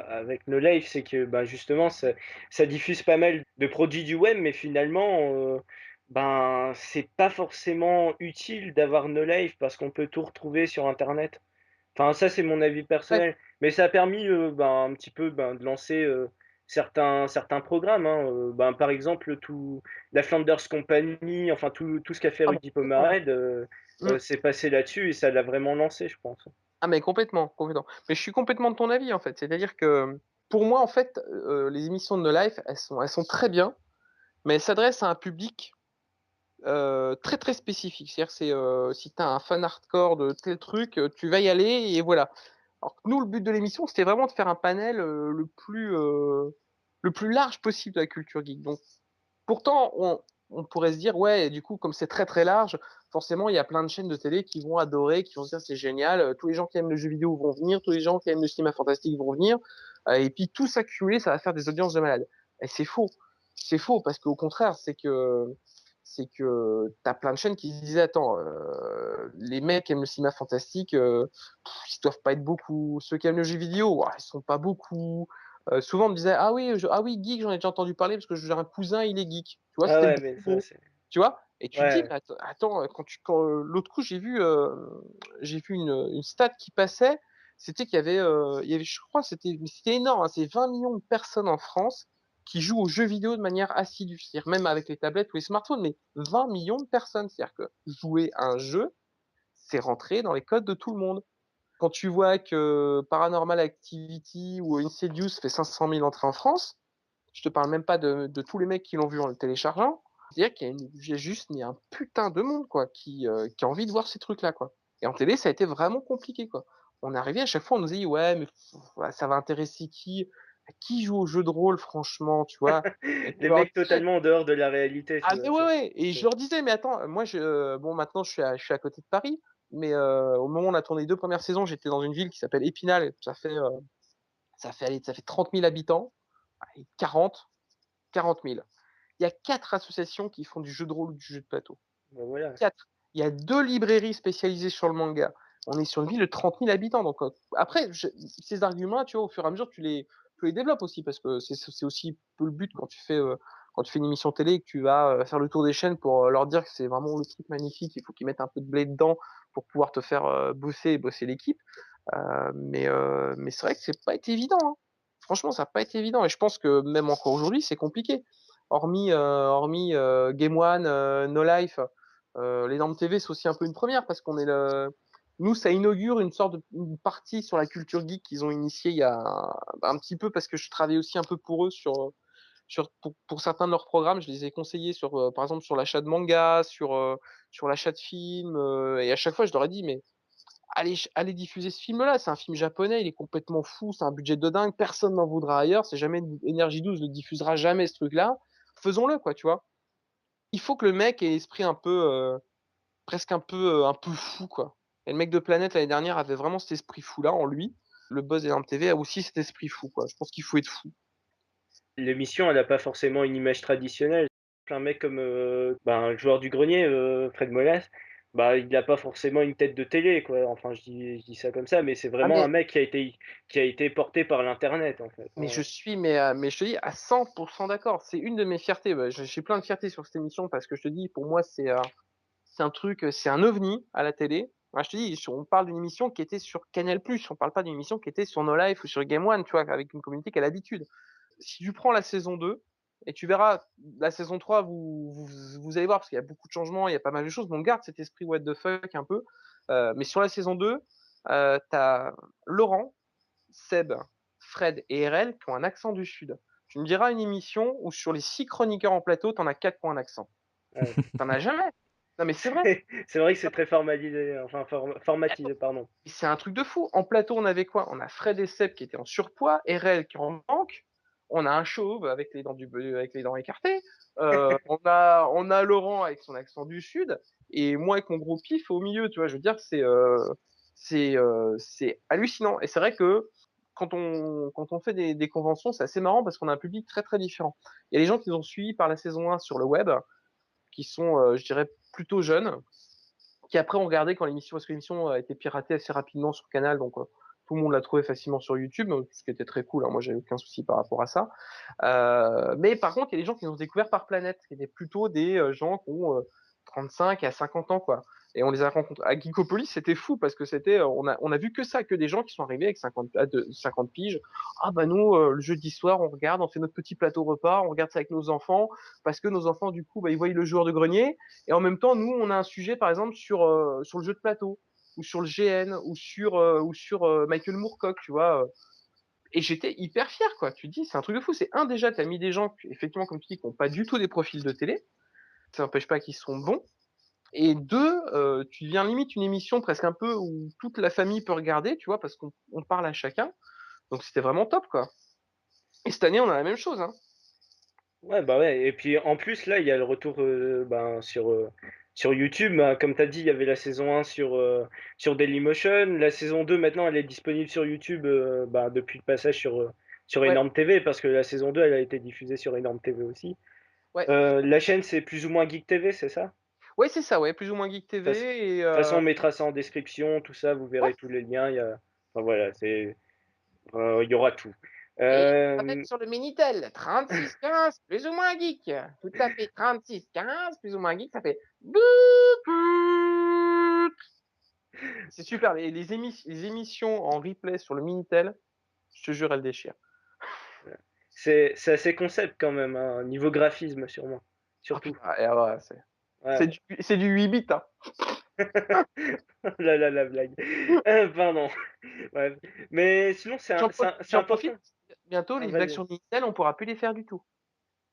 avec No Life, c'est que bah, justement, ça diffuse pas mal de produits du web, mais finalement, ben, c'est pas forcément utile d'avoir No Life parce qu'on peut tout retrouver sur Internet. Enfin, ça, c'est mon avis Ouais. personnel. Mais ça a permis ben, un petit peu ben, de lancer certains programmes, hein. Ben, par exemple, tout, la Flanders Company, enfin tout ce qu'a fait Ah bah, Rudy complètement. Pomerade. c'est passé là-dessus et ça l'a vraiment lancé, je pense. Ah mais complètement, complètement. Mais je suis complètement de ton avis, en fait. C'est-à-dire que, pour moi, en fait, les émissions de No Life, elles sont très bien, mais elles s'adressent à un public, très, très spécifique. C'est-à-dire c'est, si tu as un fan hardcore de tel truc, tu vas y aller et voilà. Alors que nous, le but de l'émission, c'était vraiment de faire un panel, le plus large possible de la culture geek. Donc pourtant, on pourrait se dire: «Ouais, du coup, comme c'est très, très large, forcément, il y a plein de chaînes de télé qui vont adorer, qui vont se dire: "C'est génial, tous les gens qui aiment le jeu vidéo vont venir, tous les gens qui aiment le cinéma fantastique vont venir", et puis tout s'accumuler, ça va faire des audiences de malades». Et c'est faux. C'est faux parce qu'au contraire, c'est que tu as plein de chaînes qui se disaient: «Attends, les mecs qui aiment le cinéma fantastique, ils doivent pas être beaucoup. Ceux qui aiment le jeu vidéo, ouah, ils sont pas beaucoup». Souvent on me disait: ah oui, geek, j'en ai déjà entendu parler parce que j'ai un cousin, il est geek». Tu vois? Ah C'était le ouais, mais gros ça, mot, c'est tu vois? Et tu te dis: ouais, «Mais attends, l'autre coup j'ai vu une stat qui passait, c'était qu'il y avait je crois c'était énorme, hein, c'est 20 millions de personnes en France qui jouent aux jeux vidéo de manière assidue. C'est-à-dire même avec les tablettes ou les smartphones, mais 20 millions de personnes. C'est-à-dire que jouer à un jeu, c'est rentrer dans les codes de tout le monde. Quand tu vois que Paranormal Activity ou Insidious fait 500 000 entrées en France, je te parle même pas de tous les mecs qui l'ont vu en le téléchargeant. C'est-à-dire qu'il y a juste mais un putain de monde quoi qui a envie de voir ces trucs-là quoi. Et en télé, ça a été vraiment compliqué quoi. On est arrivé à chaque fois, on nous dit ouais mais ouais, ça va intéresser qui? Qui joue au jeu de rôle franchement, tu vois? Et tu des leur mecs disais totalement en dehors de la réalité, tu ah vois? mais ouais, ouais, et je C'est leur disais: «Mais attends, moi bon maintenant je suis à côté de Paris, mais au moment où on a tourné les 2 premières saisons, j'étais dans une ville qui s'appelle Épinal, ça fait 30 000 habitants, allez 40 000. Il y a 4 associations qui font du jeu de rôle ou du jeu de plateau. bah, voilà. 4. Il y a 2 librairies spécialisées sur le manga. On est sur une ville de 30 000 habitants, donc après ces arguments-là, tu vois, au fur et à mesure, tu les développes aussi parce que c'est aussi un peu le but quand tu fais une émission télé et que tu vas, faire le tour des chaînes pour, leur dire que c'est vraiment le truc magnifique, il faut qu'ils mettent un peu de blé dedans pour pouvoir te faire, bosser l'équipe. Mais c'est vrai que c'est pas été évident, hein. Franchement, ça a pas été évident et je pense que même encore aujourd'hui, c'est compliqué. Hormis, Game One, No Life, les normes TV, c'est aussi un peu une première parce qu'on est le nous, ça inaugure une partie sur la culture geek qu'ils ont initiée il y a un petit peu parce que je travaille aussi un peu pour eux pour certains de leurs programmes. Je les ai conseillés sur, par exemple, sur l'achat de mangas, sur l'achat de films, et à chaque fois, je leur ai dit: «Mais allez diffuser ce film-là, c'est un film japonais, il est complètement fou, c'est un budget de dingue, personne n'en voudra ailleurs, c'est jamais Énergie 12 ne diffusera jamais ce truc-là. Faisons-le, quoi», tu vois? Il faut que le mec ait l'esprit un peu, presque un peu fou, quoi. Et le mec de Planète l'année dernière avait vraiment cet esprit fou-là en lui. Le boss d'Énorme TV a aussi cet esprit fou, quoi. Je pense qu'il faut être fou. L'émission, elle a pas forcément une image traditionnelle. Plein de mecs comme, ben, le joueur du grenier, Fred Molas, bah, il a pas forcément une tête de télé, quoi. Enfin, je dis ça comme ça, mais c'est Ah vraiment un mais mec qui a été porté par l'internet, en fait, mais hein. je te dis à 100 d'accord. C'est une de mes fiertés. Bah, j'ai plein de fierté sur cette émission parce que je te dis, pour moi, c'est un truc, c'est un ovni à la télé. Moi, je te dis, on parle d'une émission qui était sur Canal+, on parle pas d'une émission qui était sur No Life ou sur Game One, tu vois? Avec une communauté qui a l'habitude. Si tu prends la saison 2 et tu verras la saison 3, vous allez voir parce qu'il y a beaucoup de changements, il y a pas mal de choses, mais on garde cet esprit what the fuck un peu. Mais sur la saison 2, tu as Laurent, Seb, Fred et RL qui ont un accent du sud. Tu me diras une émission où sur les 6 chroniqueurs en plateau, tu en as 4 qui ont un accent. Ouais. Tu en as jamais. Non mais c'est vrai. C'est vrai que c'est très formalisé, enfin formatisé, pardon. C'est un truc de fou. En plateau, on avait quoi? On a Fred et Seb qui étaient en surpoids, RL qui en manque. On a un chauve avec les dents écartées. On a Laurent avec son accent du sud et moi avec mon gros pif au milieu. Tu vois, je veux dire, c'est hallucinant. Et c'est vrai que quand on fait des conventions, c'est assez marrant parce qu'on a un public très très différent. Il y a les gens qui nous ont suivis par la saison 1 sur le web, qui sont, je dirais, plutôt jeunes, qui après ont regardé quand l'émission, parce que l'émission a été piratée assez rapidement sur Canal, donc tout le monde l'a trouvé facilement sur YouTube, ce qui était très cool, hein, moi j'avais aucun souci par rapport à ça. Mais par contre, il y a des gens qui nous ont découvert par Planète, qui étaient plutôt des gens qui ont 35 à 50 ans, quoi. Et on les a rencontrés à Geekopolis, c'était fou parce que on a vu que ça, que des gens qui sont arrivés avec 50 piges. Ah bah nous, le jeudi soir, on regarde, on fait notre petit plateau repas, on regarde ça avec nos enfants parce que nos enfants, du coup, bah, ils voient le joueur de grenier. Et en même temps, nous, on a un sujet, par exemple, sur le jeu de plateau ou sur le GN ou sur Michael Moorcock, tu vois. Et j'étais hyper fier, quoi. Tu te dis, c'est un truc de fou. C'est un, déjà, t'as mis des gens, effectivement, comme tu dis, qui n'ont pas du tout des profils de télé. Ça n'empêche pas qu'ils sont bons. Et deux, tu deviens limite une émission presque un peu où toute la famille peut regarder, tu vois, parce qu'on parle à chacun. Donc c'était vraiment top, quoi. Et cette année, on a la même chose, hein. Ouais, bah ouais. Et puis en plus, là, il y a le retour ben, sur YouTube. Ben, comme tu as dit, il y avait la saison 1 sur Dailymotion. La saison 2, maintenant, elle est disponible sur YouTube ben, depuis le passage sur Ouais, Énorme TV, parce que la saison 2, elle a été diffusée sur Énorme TV aussi. ouais. La chaîne, c'est plus ou moins Geek TV, c'est ça? Ouais, c'est ça, ouais, plus ou moins Geek De toute TV. Et façon, on mettra ça en description, tout ça, vous ouais. verrez tous les liens. Enfin, voilà, il y aura tout. Et même Euh, sur le Minitel, 3615, plus ou moins geek. Tout à fait 3615, plus ou moins geek, ça fait boop, boop. C'est super. Les émissions en replay sur le Minitel, je te jure, elles déchirent. c'est assez concept quand même, hein, niveau graphisme sûrement, Oh surtout. putain, ouais, Ouais. c'est du 8 bits, hein. La blague. Pardon. Ouais. Mais sinon, c'est J'en profite. important. Bientôt, Ah, les blagues vas-y. sur le Minitel, on pourra plus les faire du tout.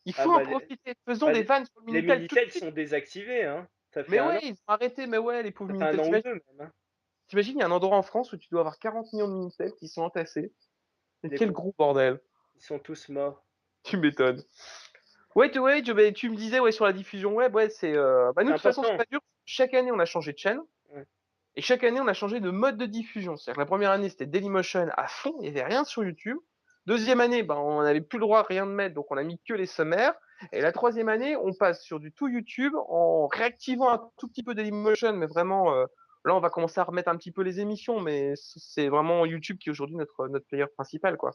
Il Ah faut en bah, profiter. Faisons bah, des vannes sur le les Minitel tout de Minitel suite. sont désactivés, hein. Mais ouais, ils ont arrêté. Mais ouais, les pauvres Ça fait un Minitel. an ou deux même, hein. T'imagines, il y a un endroit en France où tu dois avoir 40 millions de Minitel qui sont entassés. Mais Les quel pauvres. gros bordel. Ils sont tous morts. Tu m'étonnes. Ouais, tu me disais, ouais, sur la diffusion web, ouais, bah, nous, C'est de toute façon, c'est important. pas dur. Chaque année, on a changé de chaîne. Ouais. Et chaque année, on a changé de mode de diffusion. C'est-à-dire que la première année, c'était Dailymotion à fond. Il n'y avait rien sur YouTube. Deuxième année, bah, on n'avait plus le droit à rien de mettre. Donc, on a mis que les sommaires. Et la troisième année, on passe sur du tout YouTube en réactivant un tout petit peu Dailymotion. Mais vraiment, là, on va commencer à remettre un petit peu les émissions. Mais c'est vraiment YouTube qui est aujourd'hui notre player principal, quoi.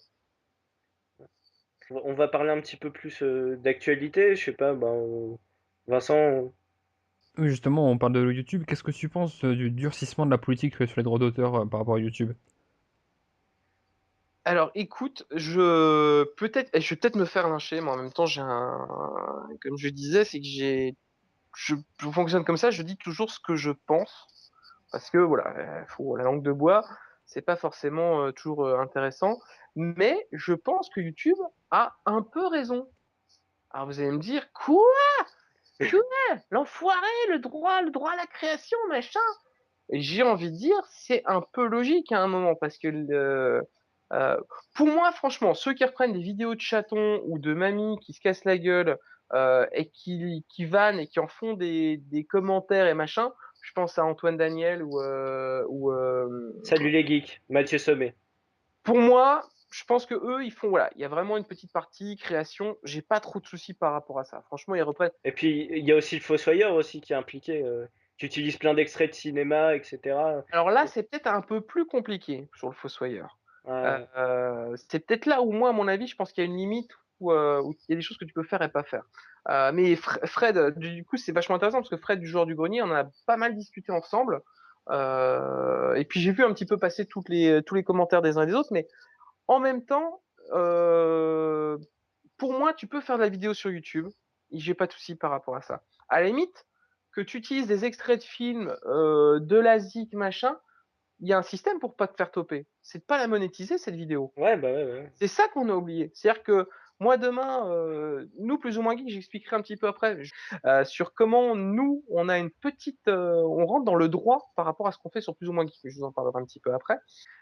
On va parler un petit peu plus d'actualité. Je sais pas, Vincent. Oui, justement, on parle de YouTube. Qu'est-ce que tu penses du durcissement de la politique sur les droits d'auteur par rapport à YouTube? Alors, écoute, je vais peut-être me faire lyncher, mais en même temps, comme je disais, c'est que je fonctionne comme ça, je dis toujours ce que je pense, parce que voilà, faut la langue de bois, c'est pas forcément toujours intéressant, mais je pense que YouTube a un peu raison. Alors vous allez me dire, quoi? Quoi? L'enfoiré, le droit à la création, machin. Et j'ai envie de dire, c'est un peu logique à un moment, parce que euh, pour moi, franchement, ceux qui reprennent des vidéos de chatons ou de mamies qui se cassent la gueule et qui vannent et qui en font des commentaires et machin, je pense à Antoine Daniel Salut les geeks. Mathieu Sommet. pour moi, je pense que eux, ils font, voilà, il y a vraiment une petite partie création. J'ai pas trop de soucis par rapport à ça. Franchement, ils reprennent. Et puis, il y a aussi le Fossoyeur aussi qui est impliqué. Qui utilise plein d'extraits de cinéma, etc. Alors là, c'est peut-être un peu plus compliqué sur le Fossoyeur. Euh, C'est peut-être là où moi, à mon avis, je pense qu'il y a une limite où il y a des choses que tu peux faire et pas faire. Mais Fred, du coup, c'est vachement intéressant parce que Fred du joueur du grenier, on en a pas mal discuté ensemble. Et puis j'ai vu un petit peu passer tous les commentaires des uns et des autres, mais en même temps, pour moi, tu peux faire de la vidéo sur YouTube. Et j'ai pas de souci par rapport à ça. À la limite, que tu utilises des extraits de films de la ZIC, machin, il y a un système pour pas te faire toper. C'est de pas la monétiser, cette vidéo. ouais, bah ouais, ouais. C'est ça qu'on a oublié. C'est-à-dire que moi, demain, nous, plus ou moins geeks, j'expliquerai un petit peu après sur comment nous, on a une petite, on rentre dans le droit par rapport à ce qu'on fait sur plus ou moins geek. Je vous en parlerai un petit peu après.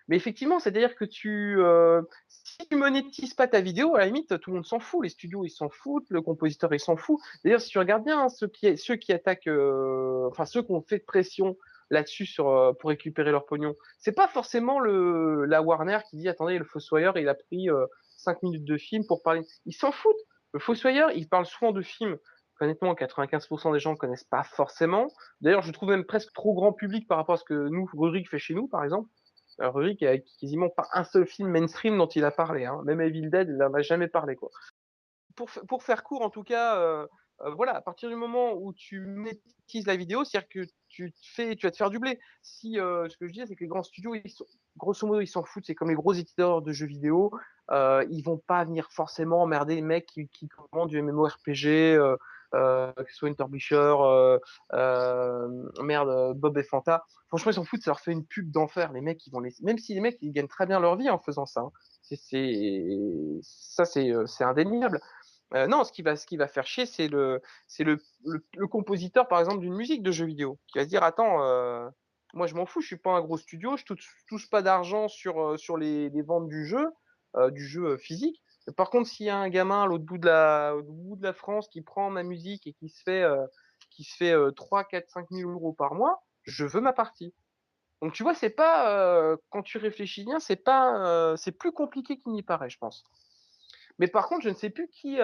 Mais effectivement, c'est-à-dire que si tu monétises pas ta vidéo, à la limite, tout le monde s'en fout. Les studios, ils s'en foutent. Le compositeur, il s'en fout. D'ailleurs, si tu regardes bien, hein, ceux qui attaquent, enfin ceux qui ont fait de pression là-dessus pour récupérer leur pognon, c'est pas forcément la Warner qui dit attendez, le Fossoyeur, il a pris 5 minutes de film pour parler. Ils s'en foutent. Le Fossoyeur, il parle souvent de films qu'honnêtement 95% des gens ne connaissent pas forcément. D'ailleurs, je trouve même presque trop grand public par rapport à ce que nous, Rurik fait chez nous, par exemple. Rurik a quasiment pas un seul film mainstream dont il a parlé. Hein. Même Evil Dead, il n'en a jamais parlé. Quoi. Pour faire court, en tout cas, voilà, à partir du moment où tu monétises la vidéo, c'est-à-dire que tu vas te faire du blé. Si ce que je dis, c'est que les grands studios, grosso modo, ils s'en foutent. C'est comme les gros éditeurs de jeux vidéo. Ils vont pas venir forcément emmerder les mecs qui commandent du MMORPG, que ce soit une Publisher, merde, Bob et Fanta. Franchement, ils s'en foutent. Ça leur fait une pub d'enfer. Les mecs, même si les mecs, ils gagnent très bien leur vie en faisant ça. Hein. C'est indéniable. Non, ce qui va faire chier, c'est le compositeur, par exemple, d'une musique de jeu vidéo, qui va se dire, attends, moi je m'en fous, je suis pas un gros studio, je touche pas d'argent sur les ventes du jeu physique. Par contre, s'il y a un gamin à l'autre bout de la France qui prend ma musique et qui se fait 3, 4, 5 000 euros par mois, je veux ma partie. Donc tu vois, c'est pas quand tu réfléchis bien, c'est plus compliqué qu'il n'y paraît, je pense. Mais par contre, je ne sais plus qui.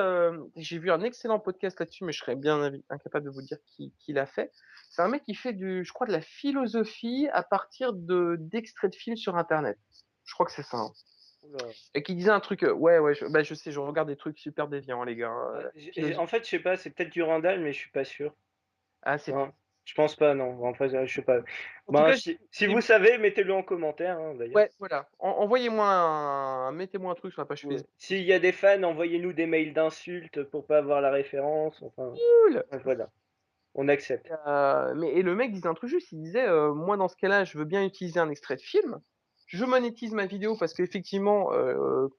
J'ai vu un excellent podcast là-dessus, mais je serais bien incapable de vous dire qui l'a fait. C'est un mec qui fait je crois, de la philosophie à partir d'extraits de films sur Internet. Je crois que c'est ça. Hein. Oula. Et qui disait un truc. Ouais, ouais, je sais, je regarde des trucs super déviants, les gars. En fait, je sais pas, c'est peut-être du Randall, mais je suis pas sûr. Ah, c'est. Hein. Je pense pas, non. En fait, je sais pas. En tout Ben, cas, si vous savez, mettez-le en commentaire, hein, d'ailleurs. ouais, voilà. Envoyez-moi mettez-moi un truc sur la page Ouais. Facebook. S'il y a des fans, envoyez-nous des mails d'insultes pour pas avoir la référence. Enfin, Cool. voilà, on accepte. Et le mec disait un truc juste, il disait moi dans ce cas-là, je veux bien utiliser un extrait de film. Je monétise ma vidéo parce qu'effectivement,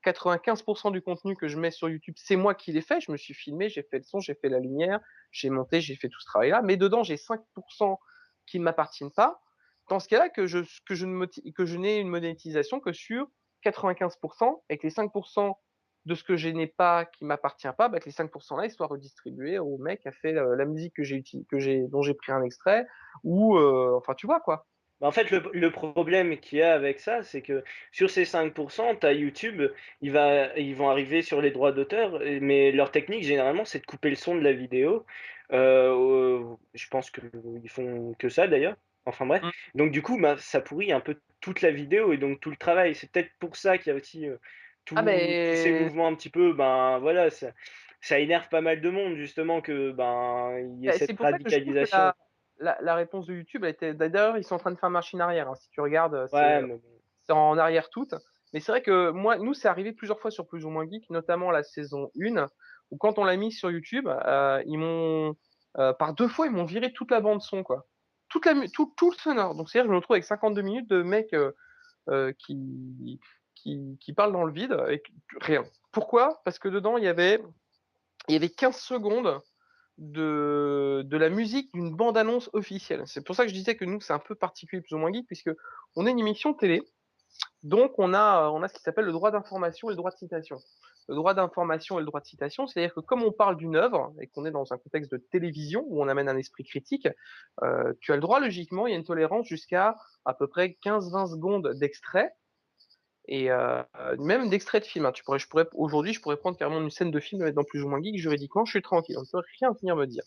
95% du contenu que je mets sur YouTube, c'est moi qui l'ai fait. Je me suis filmé, j'ai fait le son, j'ai fait la lumière, j'ai monté, j'ai fait tout ce travail-là. Mais dedans, j'ai 5% qui ne m'appartiennent pas. Dans ce cas-là, que je n'ai une monétisation que sur 95% et que les 5% de ce que je n'ai pas, qui m'appartient pas, bah, que les 5% là, ils soient redistribués au mec qui a fait la musique dont j'ai pris un extrait, ou, enfin, tu vois, quoi. En fait, le problème qu'il y a avec ça, c'est que sur ces 5%, tu as YouTube, ils vont arriver sur les droits d'auteur, mais leur technique, généralement, c'est de couper le son de la vidéo. Je pense qu'ils font que ça, d'ailleurs. Enfin bref. Mm. Donc du coup, bah, ça pourrit un peu toute la vidéo et donc tout le travail. C'est peut-être pour ça qu'il y a aussi Ah, tous ces ben, mouvements un petit peu, ben voilà, ça énerve pas mal de monde, justement, que ben il y ait c'est cette pour ça que je trouve que radicalisation. la réponse de YouTube, elle était, d'ailleurs, ils sont en train de faire machine arrière. Hein. Si tu regardes, Ouais, mais bon. c'est en arrière toute. Mais c'est vrai que nous, c'est arrivé plusieurs fois sur Plus ou moins Geek, notamment la saison 1, où quand on l'a mis sur YouTube, par 2 fois, ils m'ont viré toute la bande son, quoi. Tout le sonore. Donc, c'est-à-dire, je me retrouve avec 52 minutes de mecs qui parlent dans le vide et rien. Pourquoi? Parce que dedans, il y avait 15 secondes de la musique d'une bande-annonce officielle. C'est pour ça que je disais que nous, c'est un peu particulier, Plus ou moins Geek, puisque on est une émission télé. Donc, on a ce qui s'appelle le droit d'information et le droit de citation. Le droit d'information et le droit de citation, c'est-à-dire que comme on parle d'une œuvre et qu'on est dans un contexte de télévision où on amène un esprit critique, tu as le droit, logiquement, il y a une tolérance jusqu'à à peu près 15-20 secondes d'extrait et même d'extrait de film. Hein. Aujourd'hui, je pourrais prendre carrément une scène de film et mettre dans Plus ou moins Geek, juridiquement, je suis tranquille, on ne peut rien venir me dire.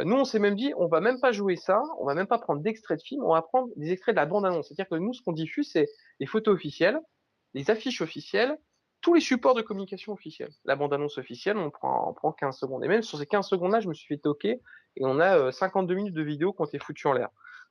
Nous, on s'est même dit, on va même pas jouer ça, on va même pas prendre d'extraits de film, on va prendre des extraits de la bande-annonce. C'est-à-dire que nous, ce qu'on diffuse, c'est les photos officielles, les affiches officielles, tous les supports de communication officiels. La bande-annonce officielle, on prend 15 secondes. Et même sur ces 15 secondes-là, je me suis fait toquer et on a 52 minutes de vidéo qui ont été foutues en l'air.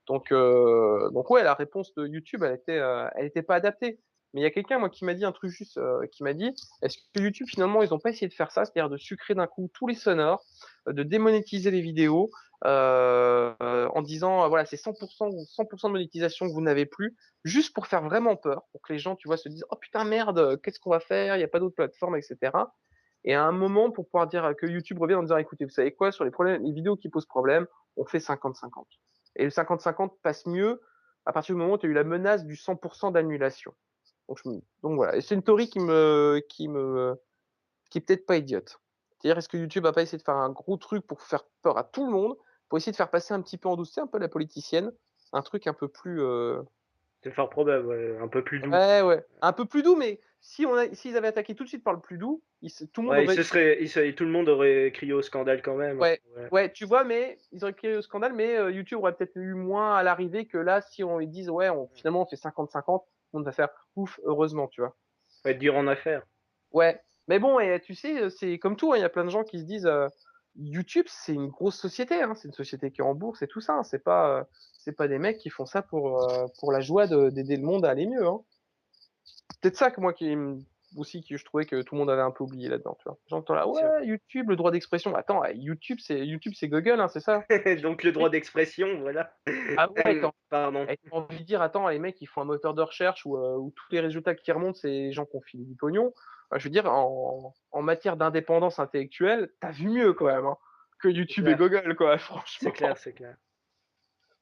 Donc ouais, la réponse de YouTube, elle était pas adaptée. Mais il y a quelqu'un, moi, qui m'a dit un truc juste, qui m'a dit, est-ce que YouTube, finalement, ils ont pas essayé de faire ça, c'est-à-dire de sucrer d'un coup tous les sonores, de démonétiser les vidéos en disant voilà c'est 100% ou 100% de monétisation que vous n'avez plus, juste pour faire vraiment peur, pour que les gens tu vois se disent oh putain merde qu'est-ce qu'on va faire, il n'y a pas d'autres plateformes etc. Et à un moment pour pouvoir dire que YouTube revient en disant écoutez vous savez quoi sur les vidéos qui posent problème on fait 50-50 et le 50-50 passe mieux à partir du moment où tu as eu la menace du 100% d'annulation. Donc voilà, et c'est une théorie qui est peut-être pas idiote. C'est-à-dire, est-ce que YouTube va pas essayer de faire un gros truc pour faire peur à tout le monde, pour essayer de faire passer un petit peu en douce, c'est un peu la politicienne, un truc un peu plus, C'est fort probable, ouais, un peu plus doux. ouais, ouais, un peu plus doux, mais s'ils avaient attaqué tout de suite par le plus doux, tout le monde Ouais, aurait, tout le monde aurait crié au scandale quand même. ouais, Ouais. ouais, tu vois, mais ils auraient créé le scandale, mais YouTube aurait peut-être eu moins à l'arrivée que là, si on ils disent, ouais, finalement, on fait 50-50, on va faire ouf, heureusement, tu vois. Faut être dur en affaires. Ouais, mais bon, et tu sais, c'est comme tout, hein, il y a plein de gens qui se disent, YouTube, c'est une grosse société, hein. C'est une société qui est en bourse et tout ça, hein. C'est pas des mecs qui font ça pour la joie d'aider le monde à aller mieux, hein. C'est peut-être ça que moi aussi que je trouvais que tout le monde avait un peu oublié là-dedans, tu vois. J'entends là, Sûr. ouais, YouTube, le droit d'expression. Attends, YouTube, c'est Google, hein, c'est ça? Donc le droit d'expression, voilà. Ah ouais, Pardon. t'as envie de dire, attends, les mecs, ils font un moteur de recherche où tous les résultats qui remontent, c'est les gens qui ont filé du pognon. Je veux dire, en matière d'indépendance intellectuelle, t'as vu mieux quand même, hein, que YouTube et clair. Google, quoi, C'est franchement. clair, c'est clair.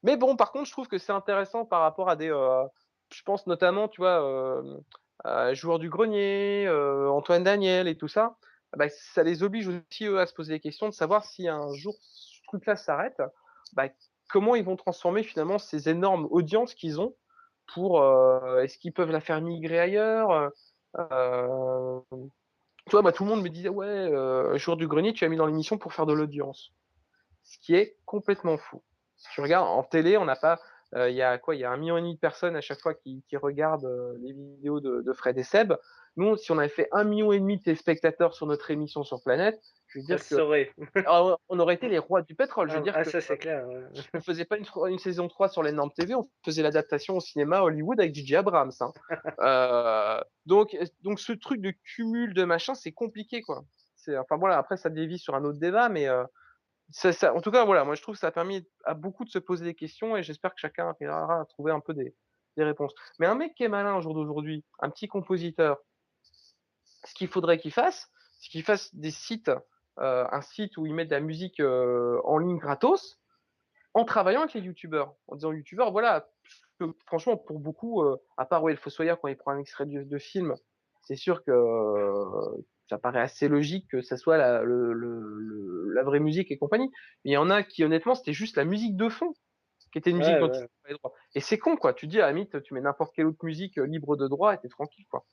Mais bon, par contre, je trouve que c'est intéressant par rapport à je pense notamment, tu vois, Joueurs du Grenier, Antoine Daniel et tout ça. Bah, ça les oblige aussi, eux, à se poser des questions de savoir si un jour ce truc-là s'arrête, bah, comment ils vont transformer finalement ces énormes audiences qu'ils ont est-ce qu'ils peuvent la faire migrer ailleurs? Euh, Tu vois, bah, tout le monde me disait, ouais, Joueurs du Grenier, tu as mis dans l'émission pour faire de l'audience. Ce qui est complètement fou. Si tu regardes en télé, on n'a pas, il y a quoi, il y a 1,5 million de personnes à chaque fois qui regardent les vidéos de Fred et Seb. Nous, si on avait fait 1,5 million de téléspectateurs sur notre émission sur Planète, je veux Ça dire se que saurait. on aurait été les rois du pétrole. Je veux dire que Ça c'est clair. Ouais. on faisait pas une saison 3 sur les normes TV, on faisait l'adaptation au cinéma Hollywood avec J.J. Abrams, hein. Donc ce truc de cumul de machin, c'est compliqué, quoi. Enfin voilà, après ça dévie sur un autre débat, mais en tout cas, voilà, moi je trouve que ça a permis à beaucoup de se poser des questions et j'espère que chacun arrivera à trouver un peu des réponses. Mais un mec qui est malin au jour d'aujourd'hui, un petit compositeur, ce qu'il faudrait qu'il fasse, c'est qu'il fasse des sites, un site où il met de la musique en ligne gratos, en travaillant avec les youtubeurs, en disant youtubeurs, voilà, franchement, pour beaucoup, à part ouais, le Fossoyeur quand il prend un extrait de film, c'est sûr que ça paraît assez logique que ça soit la vraie musique et compagnie. Mais il y en a qui, honnêtement, c'était juste la musique de fond, qui était une musique Ouais, dont ils ouais. n'avaient pas les droits. Et c'est con, quoi. Tu dis, à la limite, tu mets n'importe quelle autre musique libre de droit et t'es tranquille, quoi.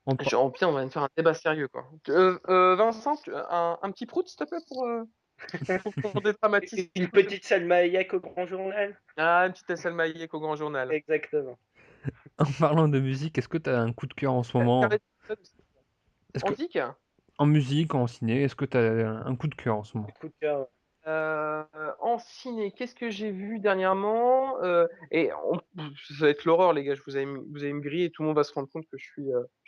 En par- Genre, putain, on va faire un débat sérieux, quoi. Vincent, un petit prout, s'il te plaît, pour dédramatiser. Une petite Salma Hayek au grand journal. Ah, une petite Salma Hayek au grand journal. Exactement. En parlant de musique, est-ce que tu as un coup de cœur en ce moment? Est-ce que Antique? en musique, en ciné, est-ce que tu as un coup de cœur en ce moment? Coup de cœur. En ciné, qu'est-ce que j'ai vu dernièrement? Ça va être l'horreur, les gars. Vous allez me griller. Tout le monde va se rendre compte que je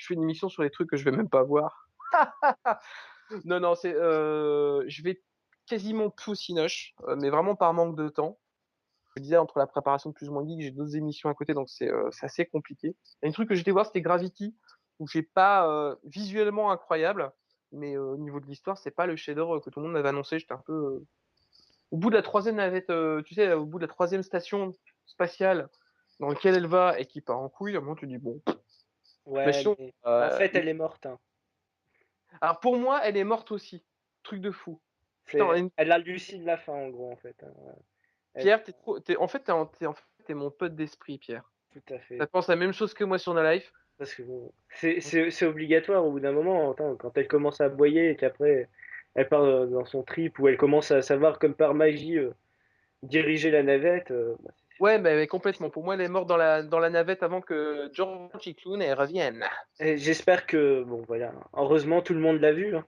fais une émission sur les trucs que je vais même pas voir. Non, non, je vais quasiment tout au cinoche, mais vraiment par manque de temps. Je disais, entre la préparation de Plus ou moins geek, j'ai d'autres émissions à côté, donc c'est assez compliqué. Et un truc que j'étais voir, c'était Gravity, où j'ai pas visuellement incroyable, mais au niveau de l'histoire, c'est pas le chef-d'œuvre que tout le monde m'avait annoncé. J'étais un peu au bout de la troisième navette, tu sais, au bout de la troisième station spatiale dans laquelle elle va et qui part en couille. À un moment, tu dis bon, Ouais, machin. mais en fait, elle est morte. Hein. Alors pour moi, elle est morte aussi. Truc de fou. Putain, Elle hallucine la fin, en gros, en fait. Hein. Elle- Pierre, en fait, t'es mon pote d'esprit, Pierre. Tout à Ça fait. pense la même chose que moi sur la life. Parce que bon, c'est obligatoire au bout d'un moment. Attends, quand elle commence à aboyer et qu'après elle part dans son trip ou elle commence à savoir comme par magie diriger la navette. Ouais, mais complètement. Pour moi, elle est morte dans la navette avant que George Clooney revienne. Et j'espère que, bon voilà, heureusement tout le monde l'a vu. Hein.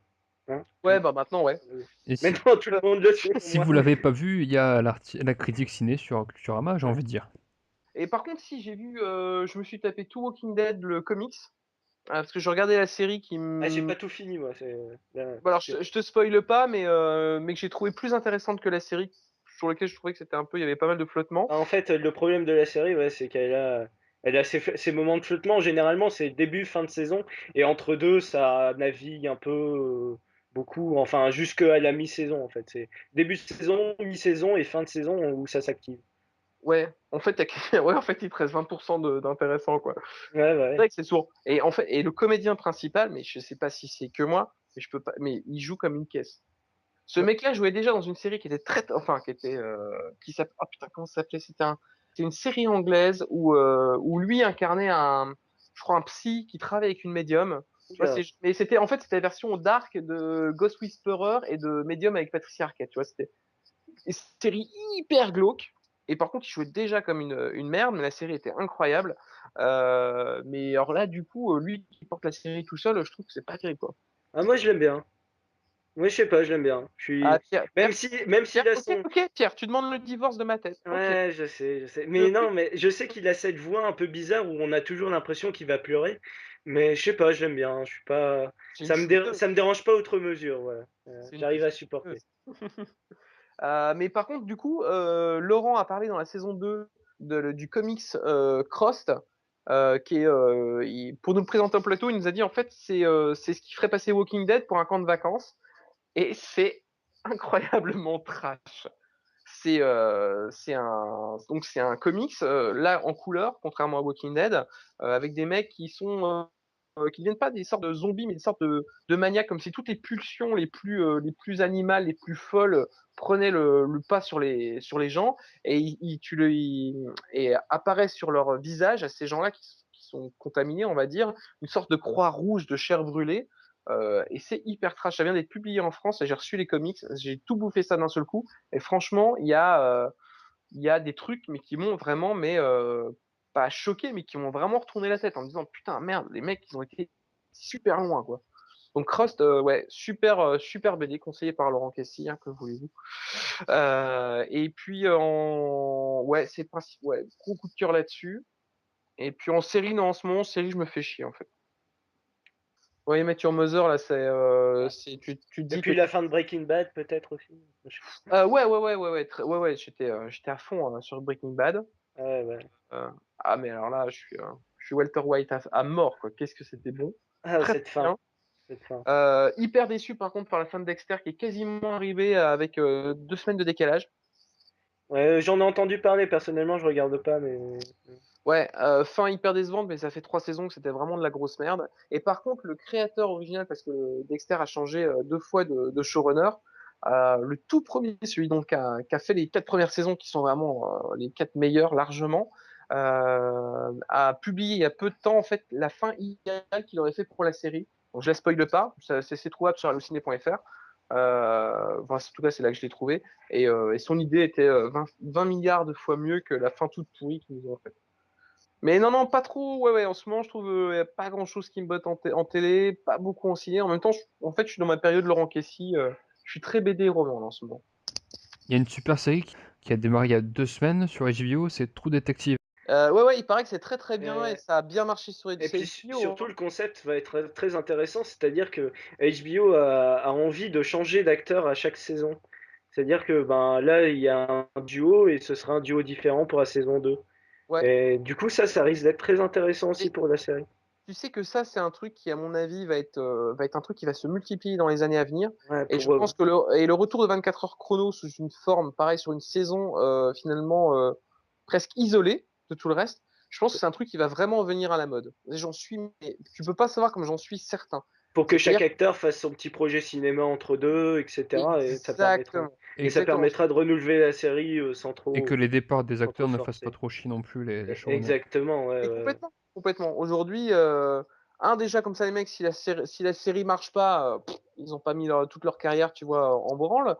Hein, Ouais, bah maintenant, ouais. Et si maintenant tout le monde le sait au si moins. vous l'avez pas vu, il y a la critique ciné sur Culturama, j'ai envie de dire. Et par contre, si j'ai vu, je me suis tapé tout Walking Dead, le comics, parce que je regardais la série Ah, j'ai pas tout fini moi. Bon, alors, je te spoile pas, mais que j'ai trouvé plus intéressante que la série, sur laquelle je trouvais que c'était un peu, il y avait pas mal de flottement. En fait, le problème de la série, ouais, c'est elle a ses moments de flottement. Généralement, c'est début, fin de saison, et entre deux, ça navigue un peu beaucoup. Enfin, jusqu'à la mi-saison, en fait. C'est début de saison, mi-saison et fin de saison où ça s'active. Ouais, en fait, ouais, en fait, il te reste 20% d'intéressant, quoi. Ouais, C'est ouais. vrai que c'est sourd. Et en fait, le comédien principal, mais je sais pas si c'est que moi, mais je peux pas, mais il joue comme une caisse. Ce mec-là jouait déjà dans une série qui était qui s'appelle, oh putain, comment ça s'appelait? C'est une série anglaise où lui incarnait je crois, un psy qui travaille avec une médium. Tu vois, Oula. mais en fait, c'était la version dark de Ghost Whisperer et de Medium avec Patricia Arquette. Tu vois, c'était une série hyper glauque. Et par contre, il jouait déjà comme une merde, mais la série était incroyable. Mais alors là, du coup, lui qui porte la série tout seul, je trouve que c'est pas terrible, quoi. Ah, moi, je l'aime bien. Moi, je sais pas, je l'aime bien. Ah, Pierre, Même Pierre, si, même Pierre, s'il a ok, son. ok, Pierre, tu demandes le divorce de ma tête. Ok. Ouais, je sais, je sais. Mais Je- non, mais je sais qu'il a cette voix un peu bizarre où on a toujours l'impression qu'il va pleurer. Mais je sais pas, j'aime bien. Je suis pas. C'est une Ça me chouineuse. dérange pas outre mesure, voilà. J'arrive à C'est une supporter. chouineuse. Mais par contre, du coup, Laurent a parlé dans la saison 2 du comics Crossed, qui est, pour nous le présenter en plateau, il nous a dit en fait c'est ce qui ferait passer Walking Dead pour un camp de vacances, et c'est incroyablement trash. C'est un comics là en couleur, contrairement à Walking Dead, avec des mecs qui ne viennent pas des sortes de zombies, mais des sortes de maniaques, comme si toutes les pulsions les plus animales, les plus folles prenaient le pas sur les gens, et et apparaissent sur leur visage à ces gens-là qui sont contaminés, on va dire, une sorte de croix rouge de chair brûlée. Et c'est hyper trash. Ça vient d'être publié en France. J'ai reçu les comics. J'ai tout bouffé ça d'un seul coup. Et franchement, il y a des trucs, mais qui m'ont vraiment, pas choqué, mais qui m'ont vraiment retourné la tête en me disant, putain, merde, les mecs, ils ont été super loin, quoi. Donc Crust, ouais, super BD, conseillé par Laurent Cassis, hein, que voulez-vous. Et puis, ouais, ouais, gros coup de cœur là-dessus. Et puis en série, non, en ce moment, en série, je me fais chier, en fait. Ouais, Matthew Mother, là, Ah. tu te dis que Depuis la fin de Breaking Bad, peut-être aussi. ouais, j'étais à fond sur Breaking Bad. Ouais, ouais. Mais alors là, je suis Walter White à mort, quoi. Qu'est-ce que c'était bon. Ah, Très, cette très fin. bien. Cette fin. Hyper déçu, par contre, par la fin de Dexter, qui est quasiment arrivée avec 2 semaines de décalage. Ouais, j'en ai entendu parler, personnellement, je regarde pas, mais. Ouais, fin hyper décevante, mais ça fait 3 saisons que c'était vraiment de la grosse merde. Et par contre, le créateur original, parce que Dexter a changé 2 fois de showrunner, le tout premier, celui donc qui a fait les 4 premières saisons, qui sont vraiment les 4 meilleures largement, a publié il y a peu de temps en fait la fin idéale qu'il aurait fait pour la série. Donc je la spoile pas, c'est trouvable sur halluciné.fr. Enfin, en tout cas, c'est là que je l'ai trouvé. Et son idée était 20 milliards de fois mieux que la fin toute pourrie qu'ils nous ont faite. Mais non, non, pas trop. Ouais, ouais, en ce moment, je trouve y a pas grand-chose qui me botte en télé, pas beaucoup en ciné. En même temps, en fait, je suis dans ma période Laurent Cassis. Je suis très BD et roman là, en ce moment. Il y a une super série qui a démarré il y a 2 semaines sur HBO, c'est True Detective. Ouais, ouais, il paraît que c'est très très bien et Euh, ça a bien marché sur Et puis HBO, surtout, hein. le concept va être très intéressant, c'est-à-dire que HBO a envie de changer d'acteur à chaque saison. C'est-à-dire que ben là, il y a un duo et ce sera un duo différent pour la saison 2. Ouais. Et du coup, ça risque d'être très intéressant aussi Et pour la série. tu sais que ça, c'est un truc qui, à mon avis, va être un truc qui va se multiplier dans les années à venir. Ouais, Et je pour pense que le retour de 24 heures chrono sous une forme, pareil, sur une saison finalement presque isolée de tout le reste, je pense que c'est un truc qui va vraiment venir à la mode. Et mais tu peux pas savoir comme j'en suis certain. pour que chaque C'est-à-dire acteur fasse son petit projet cinéma entre deux, etc. exactement, Et ça exactement. permettra de renouveler la série Et que les départs des sans trop acteurs ne fassent pas forcer. trop chier non plus les showrunners. Exactement, ouais, Et ouais. complètement, complètement. Aujourd'hui, déjà comme ça, les mecs, si la série marche pas, ils ont pas mis toute leur carrière, tu vois, en branle.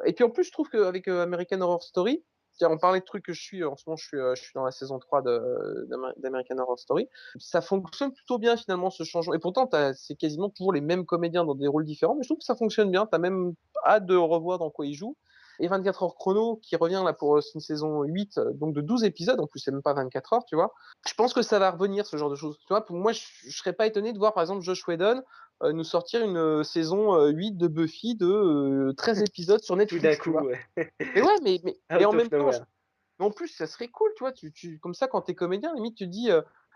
Et puis en plus, je trouve qu'avec American Horror Story, on parlait de trucs que je suis, en ce moment, je suis dans la saison 3 d'American Horror Story. Ça fonctionne plutôt bien finalement ce changement. Et pourtant, c'est quasiment toujours les mêmes comédiens dans des rôles différents, mais je trouve que ça fonctionne bien. T'as même hâte de revoir dans quoi ils jouent. Et 24 heures chrono qui revient là pour une saison 8, donc de 12 épisodes, en plus c'est même pas 24 heures, tu vois. Je pense que ça va revenir ce genre de choses. Tu vois, pour moi, je serais pas étonné de voir par exemple Josh Whedon nous sortir une saison 8 de Buffy de 13 épisodes sur Tout d'un Netflix, tu coup, vois. ouais. Mais ouais, mais en Out of même temps, nowhere. mais en plus, ça serait cool, tu vois. Comme ça, quand t'es comédien, limite, tu te dis,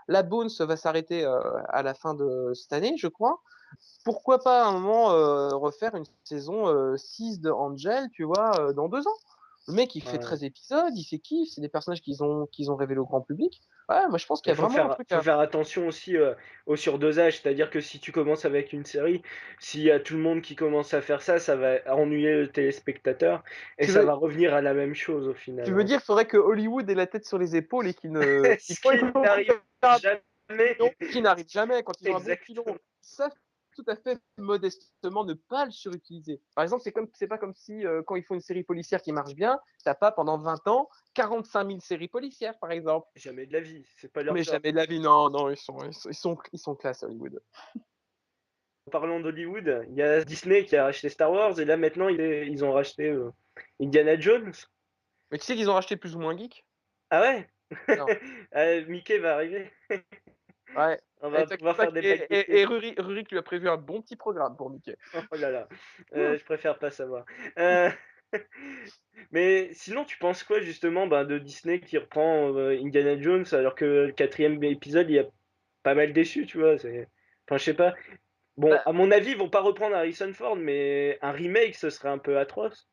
la Bones va s'arrêter à la fin de cette année, je crois. Pourquoi pas à un moment refaire une saison 6 de Angel, tu vois, dans 2 ans. Le mec, il fait Ouais. 13 épisodes, il fait kiff, c'est des personnages qu'ils ont révélés au grand public. Ouais, moi je pense qu'il y Il a vraiment un truc faut à. faire attention aussi au surdosage, c'est-à-dire que si tu commences avec une série, s'il y a tout le monde qui commence à faire ça, ça va ennuyer le téléspectateur et Tu ça veux, va revenir à la même chose au tu final, veux hein. dire qu'il faudrait que Hollywood ait la tête sur les épaules et Ce quand qui ils vont n'arrive faire un jamais. pilon, qui n'arrive jamais, quand ils ont un bon pilon, Exactement. ils savent tout à fait modestement ne pas le surutiliser. Par exemple, c'est pas comme si quand ils font une série policière qui marche bien, t'as pas pendant 20 ans 45 000 séries policières, par exemple. Jamais de la vie, c'est pas leur Mais job. jamais de la vie, non, non, ils sont classe, Hollywood. parlant d'Hollywood, il y a Disney qui a racheté Star Wars et là maintenant ils ont racheté Indiana Jones. Mais tu sais qu'ils ont racheté Plus ou moins Geek? Ah ouais? Non. Mickey va arriver. Ouais. On Et va t'inquiète pouvoir pas faire des blagues et pétées. Rurik lui a prévu un bon petit programme pour Mickey. Oh là là, je préfère pas savoir. Heu, mais sinon, tu penses quoi justement, ben, de Disney qui reprend, Indiana Jones alors que le 4e épisode, il a pas mal déçu, tu vois? Enfin, je sais pas. Bon, Bah, à mon avis, ils vont pas reprendre Harrison Ford, mais un remake, ce serait un peu atroce,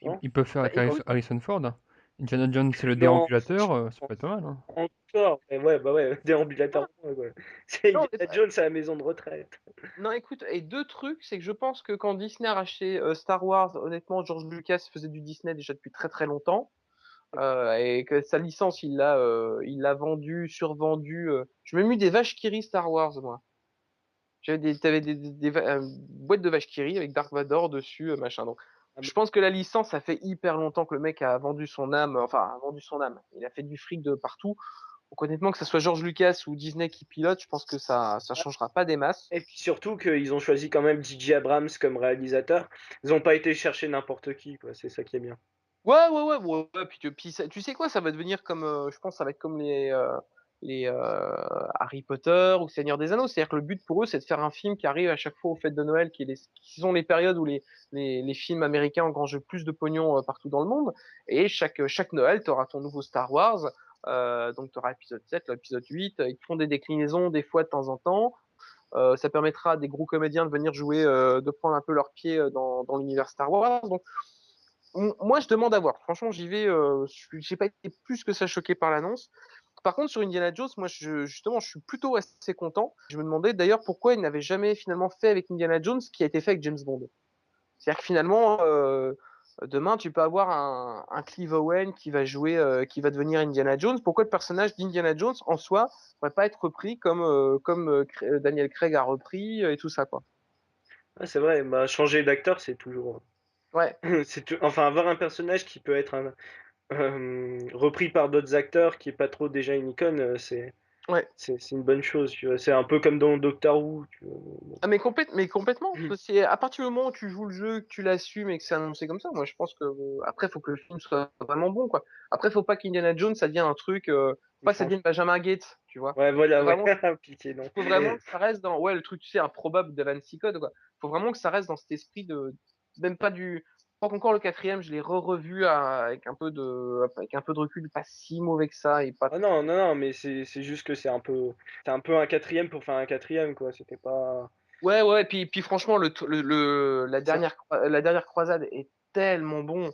Ils non? ils peuvent faire bah avec écoute, Harrison Ford, hein. Indiana Jones, c'est le Non, déambulateur, ça franchement, peut être pas mal, hein. encore, mais ouais, bah, ouais, déambulateur, ouais, ouais. C'est non, mais Indiana Jones à la maison de retraite. non, écoute, et 2 trucs, c'est que je pense que quand Disney a racheté, Star Wars, honnêtement, George Lucas faisait du Disney déjà depuis très, très longtemps, et que sa licence, il l'a vendue, survendue, j'ai même eu des vaches qui rient Star Wars, moi. T'avais boîtes de vaches qui rient avec Dark Vador dessus, machin. Donc, Ah, je mais pense que la licence, ça fait hyper longtemps que le mec a vendu son âme, enfin, a vendu son âme. Il a fait du fric de partout. Donc, honnêtement, que ce soit George Lucas ou Disney qui pilote, je pense que ça changera pas des masses. et puis surtout qu'ils ont choisi quand même J.J. Abrams comme réalisateur. Ils ont pas été chercher n'importe qui, quoi, c'est ça qui est bien. Ouais, ouais, ouais, ouais, ouais, puis tu sais quoi, ça va devenir comme, je pense, ça va être comme les Harry Potter ou Seigneur des Anneaux. C'est-à-dire que le but pour eux, c'est de faire un film qui arrive à chaque fois aux fêtes de Noël, qui sont les périodes où les films américains engrangent le plus de pognon partout dans le monde. Et chaque Noël, tu auras ton nouveau Star Wars. Donc tu auras épisode 7, l'épisode 8. Ils te font des déclinaisons des fois de temps en temps. Ça permettra à des gros comédiens de venir jouer, de prendre un peu leur pied dans l'univers Star Wars. Donc moi, je demande à voir. Franchement, j'y vais. J'ai pas été plus que ça choqué par l'annonce. Par contre, sur Indiana Jones, moi, justement, je suis plutôt assez content. Je me demandais d'ailleurs pourquoi il n'avait jamais finalement fait avec Indiana Jones ce qui a été fait avec James Bond. C'est-à-dire que finalement, demain, tu peux avoir un Clive Owen qui va jouer, qui va devenir Indiana Jones. Pourquoi le personnage d'Indiana Jones en soi ne pourrait pas être repris comme Daniel Craig a repris et tout ça, quoi. Ouais, c'est vrai, bah, changer d'acteur, c'est toujours Ouais, enfin, avoir un personnage qui peut être repris par d'autres acteurs, qui est pas trop déjà une icône, ouais. c'est une bonne chose, tu vois? C'est un peu comme dans Doctor Who, tu vois? Ah mais complètement. C'est à partir du moment où tu joues le jeu, que tu l'assumes et que c'est annoncé comme ça. Moi, je pense que après, faut que le film soit vraiment bon, quoi. Après, faut pas qu'Indiana Jones, ça devienne un truc, faut Ils pas que ça changent. devienne Benjamin Gates, tu vois. Ouais, voilà, Faut ouais, vraiment, pitié, non. faut vraiment que ça reste dans, ouais, le truc, tu sais, improbable de Vinci Code, quoi. Faut vraiment que ça reste dans cet esprit de, même pas du. Je crois qu'encore le quatrième, je l'ai revu avec un peu de recul, pas si mauvais que ça et pas. Ah non, non, non, mais c'est juste que c'est un peu un quatrième pour faire un quatrième, quoi. C'était pas. Ouais, ouais. Puis franchement, Ça. la dernière croisade est tellement bon.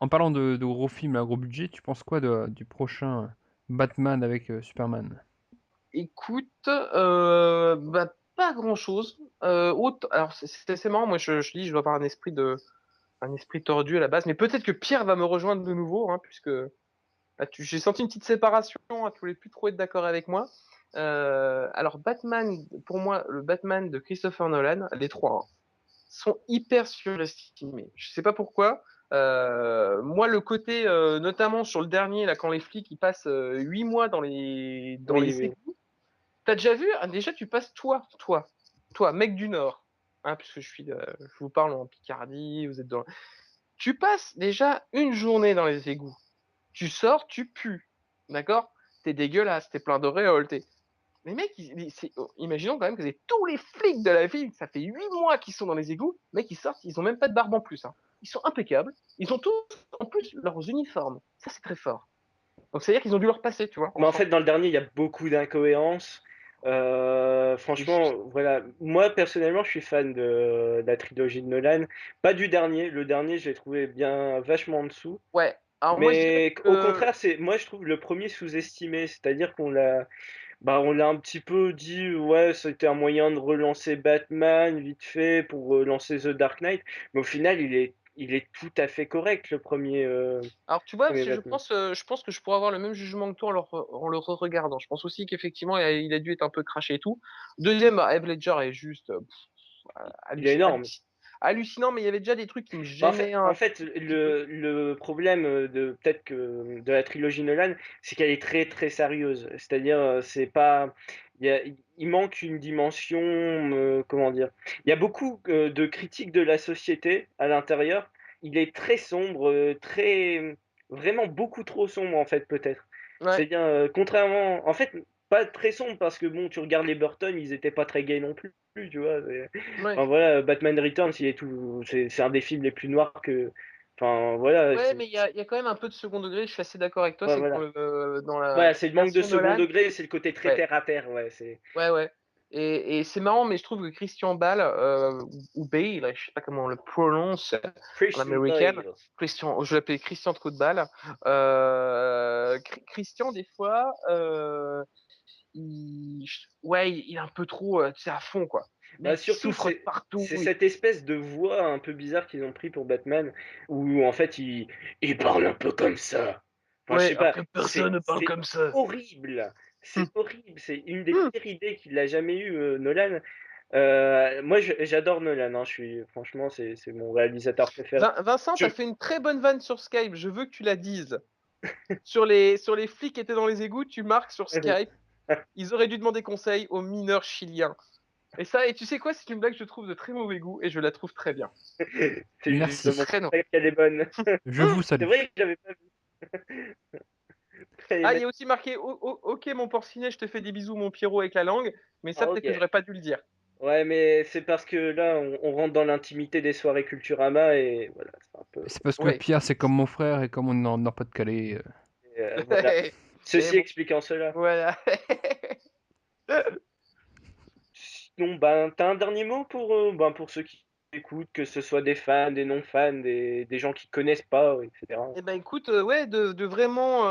En parlant de gros films à gros budget, tu penses quoi du prochain Batman avec Superman? Écoute, bah, pas grand-chose. Alors c'est marrant, moi je dis, je dois avoir un esprit tordu à la base, mais peut-être que Pierre va me rejoindre de nouveau, hein, puisque là, j'ai senti une petite séparation, hein, tu voulais plus trop être d'accord avec moi. Alors Batman, pour moi, le Batman de Christopher Nolan, les trois, hein, sont hyper surestimés. Je sais pas pourquoi. Moi, le côté, notamment sur le dernier, là, quand les flics ils passent 8 mois dans Oui, les oui. égouts. T'as déjà vu? Déjà, tu passes toi, mec du Nord, hein, puisque je vous parle en Picardie, vous êtes dans. Tu passes déjà une journée dans les égouts. Tu sors, tu pues, d'accord? T'es dégueulasse, t'es plein d'auréoles, t'es. Les mecs, imaginons quand même que c'est tous les flics de la ville, ça fait 8 mois qu'ils sont dans les égouts, mecs, ils sortent, ils ont même pas de barbe en plus, hein. Ils sont impeccables, ils ont tous en plus leurs uniformes. Ça, c'est très fort. Donc, c'est-à-dire qu'ils ont dû leur passer, tu vois, Mais en fait, ensemble. dans le dernier, il y a beaucoup d'incohérences. Oui. Franchement, voilà. Moi, personnellement, je suis fan de la trilogie de Nolan. Pas du dernier. Le dernier, je l'ai trouvé bien vachement en dessous. Ouais. Alors, moi, je dirais Mais au que. contraire, moi, je trouve le premier sous-estimé. C'est-à-dire on l'a un petit peu dit, ouais, c'était un moyen de relancer Batman vite fait pour lancer The Dark Knight. Mais au final, il est tout à fait correct, le Alors, tu vois, parce premier que Batman. je pense que je pourrais avoir le même jugement que toi en le re-regardant. Je pense aussi qu'effectivement, il a dû être un peu craché et tout. Deuxième, bah, Heath Ledger est juste Il est énorme. hallucinant, mais il y avait déjà des trucs qui me Bah, gênaient en un fait, petit peu. le problème de peut-être que de la trilogie Nolan, c'est qu'elle est très très sérieuse. C'est-à-dire, c'est pas, il manque une dimension, comment dire? Il y a beaucoup, de critiques de la société à l'intérieur. Il est très sombre, très vraiment beaucoup trop sombre, en fait, peut-être. Ouais, C'est-à-dire, contrairement en fait, pas très sombre parce que bon, tu regardes les Burton, ils étaient pas très gays non plus, tu vois? ouais. Enfin voilà, Batman Returns, il est tout c'est un des films les plus noirs que enfin voilà, Ouais, mais il y a quand même un peu de second degré, je suis assez d'accord avec toi, ouais, c'est que voilà. dans la Voilà, c'est le manque de version second Nolan, degré, c'est le côté très ouais, terre à terre, ouais, c'est ouais. Et c'est marrant, mais je trouve que Christian Bale, ou Bale, je sais pas comment on le prononce en Christian américaine, Bale. Christian, je l'appelle Christian Trou de Balle, Christian, des fois, il est un peu trop, tu sais, à fond, quoi. Le Bah, mec, il surtout, souffre de partout. c'est cette espèce de voix un peu bizarre qu'ils ont pris pour Batman, où en fait il parle un peu comme ça. Enfin, je Ouais, sais alors pas, que personne ne parle c'est comme ça. horrible, Hum, c'est horrible, c'est une des hum. pires idées qu'il a jamais eues, Nolan. Moi j'adore Nolan, hein, je suis franchement c'est mon réalisateur préféré. Vincent, Je t'as fait une très bonne vanne sur Skype, je veux que tu la dises. Sur les flics qui étaient dans les égouts, tu marques sur Skype, ils auraient dû demander conseil aux mineurs chiliens. Et tu sais quoi, c'est une blague que je trouve de très mauvais goût et je la trouve très bien. c'est justement Merci. Très non. pour ça qu'elle est bonne. Je vous C'est salue. vrai que j'avais pas vu. Ah, il y a aussi marqué Ok, mon porcinet, je te fais des bisous, mon Pierrot, avec la langue, mais ça, Ah peut-être que OK. j'aurais pas dû le dire. Ouais, mais c'est parce que là, on rentre dans l'intimité des soirées Culturama et voilà, c'est un peu. C'est parce que Ouais. Pierre, c'est comme mon frère et comme on est en Nord-Pas-de-Calais. Voilà. Et Ceci bon, expliquant cela. voilà. Sinon, ben, t'as un dernier mot ben, pour ceux qui écoutent, que ce soit des fans, des non-fans, des gens qui connaissent pas, etc. Eh ben écoute, ouais, de vraiment,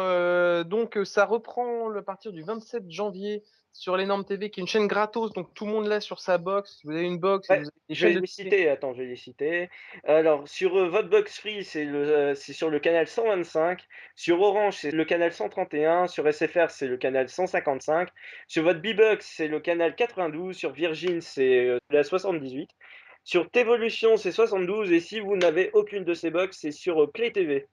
donc ça reprend à partir du 27 janvier sur l'énorme TV, qui est une chaîne gratos, donc tout le monde l'a sur sa box. Si vous avez une box et Ouais, vous avez des je vais chaînes de les télé. citer. Attends, je vais les citer. Alors, sur votre box free, c'est sur le canal 125. Sur Orange, c'est le canal 131. Sur SFR, c'est le canal 155. Sur votre B-Box, c'est le canal 92. Sur Virgin, c'est la 78. Sur Tévolution, c'est 72. Et si vous n'avez aucune de ces box, c'est sur Play TV,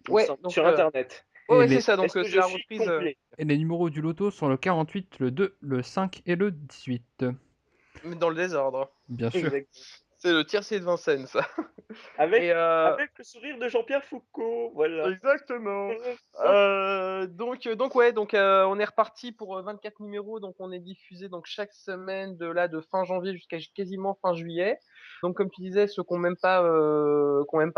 il me Ouais, semble, donc sur Internet. ouais, Et ouais, c'est les, ça. Donc Est-ce que c'est je la suis reprise. complet? et les numéros du loto sont le 48, le 2, le 5 et le 18. Mais dans le désordre. Bien sûr. Exact. C'est le tiercé de Vincennes, ça. Avec, Et avec le sourire de Jean-Pierre Foucault, voilà. exactement. On est reparti pour 24 numéros. Donc, on est diffusé donc chaque semaine de fin janvier jusqu'à quasiment fin juillet. Donc, comme tu disais, ceux qui n'ont même pas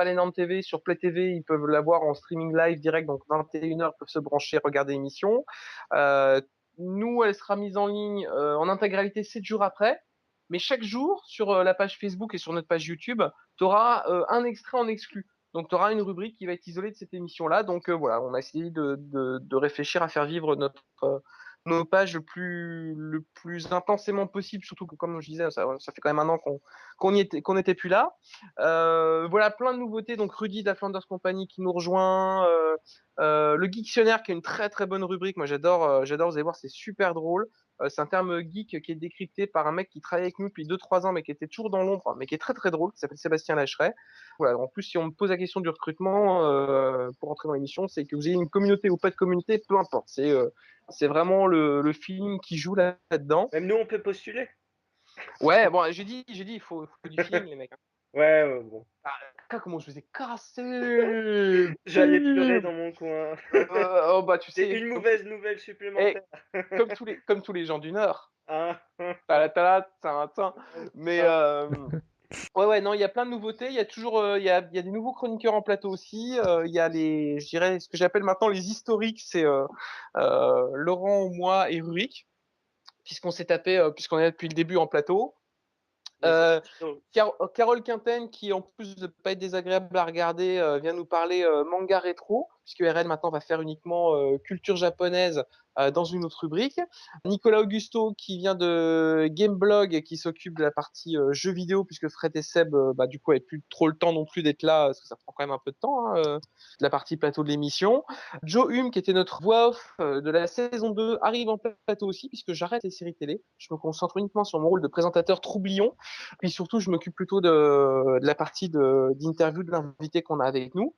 l'énorme TV sur Play TV, ils peuvent l'avoir en streaming live direct. Donc, 21h, peuvent se brancher, regarder l'émission. Euh, Nous, elle sera mise en ligne en intégralité 7 jours après. Mais chaque jour, sur la page Facebook et sur notre page YouTube, tu auras un extrait en exclu. Donc, tu auras une rubrique qui va être isolée de cette émission-là. Donc, voilà, on a essayé de réfléchir à faire vivre nos pages le plus intensément possible, surtout que, comme je disais, ça fait quand même un an qu'on n'était plus là. Voilà, plein de nouveautés. Donc, Rudy de la Flanders Company qui nous rejoint. Le Geektionnaire, qui est une très très bonne rubrique. Moi, j'adore, vous allez voir, c'est super drôle. C'est un terme geek qui est décrypté par un mec qui travaille avec nous depuis 2-3 ans, mais qui était toujours dans l'ombre, mais qui est très très drôle, qui s'appelle Sébastien Lacheret. Voilà, en plus, si on me pose la question du recrutement pour entrer dans l'émission, c'est que vous ayez une communauté ou pas de communauté, peu importe. C'est vraiment le feeling qui joue là-dedans. Même nous, on peut postuler. Ouais, bon, j'ai dit, il faut du feeling, les mecs. Ouais, bon. Ah, comment je vous ai cassé. J'allais pleurer dans mon coin. Oh, bah, tu C'est sais, une mauvaise nouvelle eh, supplémentaire. comme tous les gens du Nord. Hein. Tala, tin. Mais ouais, ouais, non, il y a plein de nouveautés. Il y a toujours, il y a des nouveaux chroniqueurs en plateau aussi. Il y a je dirais, ce que j'appelle maintenant les historiques, c'est Laurent, moi et Rurik, puisqu'on est là depuis le début en plateau. Les Euh, originaux. Carole Quinten, qui en plus de pas être désagréable à regarder, vient nous parler manga rétro, puisque RL maintenant va faire uniquement culture japonaise dans une autre rubrique. Nicolas Augusto, qui vient de Gameblog et qui s'occupe de la partie jeux vidéo, puisque Fred et Seb, du coup, n'avaient plus trop le temps non plus d'être là, parce que ça prend quand même un peu de temps, hein, de la partie plateau de l'émission. Joe Hume, qui était notre voix off de la saison 2, arrive en plateau aussi, puisque j'arrête les séries télé. Je me concentre uniquement sur mon rôle de présentateur troublion. Puis surtout, je m'occupe plutôt de la partie d'interview de l'invité qu'on a avec nous.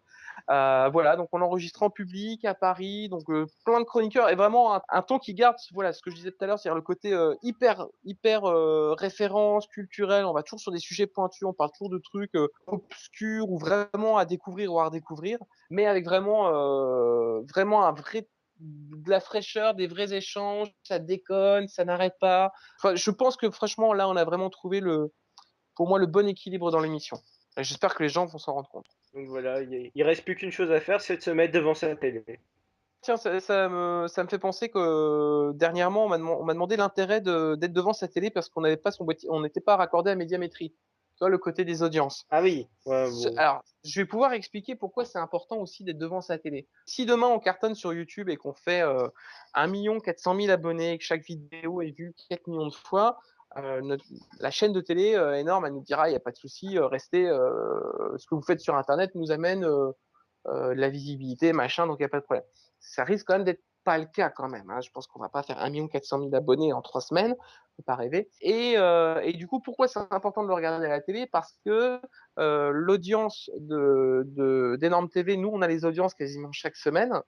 Voilà, donc on enregistre en public à Paris, donc plein de chroniqueurs et vraiment un ton qui garde, voilà, ce que je disais tout à l'heure, c'est-à-dire le côté hyper référence culturelle. On va toujours sur des sujets pointus, on parle toujours de trucs obscurs ou vraiment à découvrir ou à redécouvrir, mais avec vraiment un vrai de la fraîcheur, des vrais échanges, ça déconne, ça n'arrête pas. Enfin, je pense que franchement là, on a vraiment trouvé pour moi, le bon équilibre dans l'émission. Et j'espère que les gens vont s'en rendre compte. Donc voilà, il reste plus qu'une chose à faire, c'est de se mettre devant sa télé. Tiens, ça me fait penser que dernièrement, on m'a demandé l'intérêt d'être devant sa télé parce qu'on n'avait pas son boîtier, on n'était pas raccordé à Médiamétrie. Tu vois, le côté des audiences. Ah oui, ouais, bon. Alors, je vais pouvoir expliquer pourquoi c'est important aussi d'être devant sa télé. Si demain on cartonne sur YouTube et qu'on fait 1 400 000 abonnés, que chaque vidéo est vue 4 millions de fois, la chaîne de télé énorme, elle nous dira, il n'y a pas de souci, restez, ce que vous faites sur Internet nous amène de la visibilité, machin, donc il n'y a pas de problème. Ça risque quand même d'être pas le cas quand même. Hein. Je pense qu'on va pas faire 1 400 000 abonnés en 3 semaines, faut pas rêver. Et du coup, pourquoi c'est important de le regarder à la télé? Parce que l'audience d'énormes TV, nous, on a les audiences quasiment chaque semaine.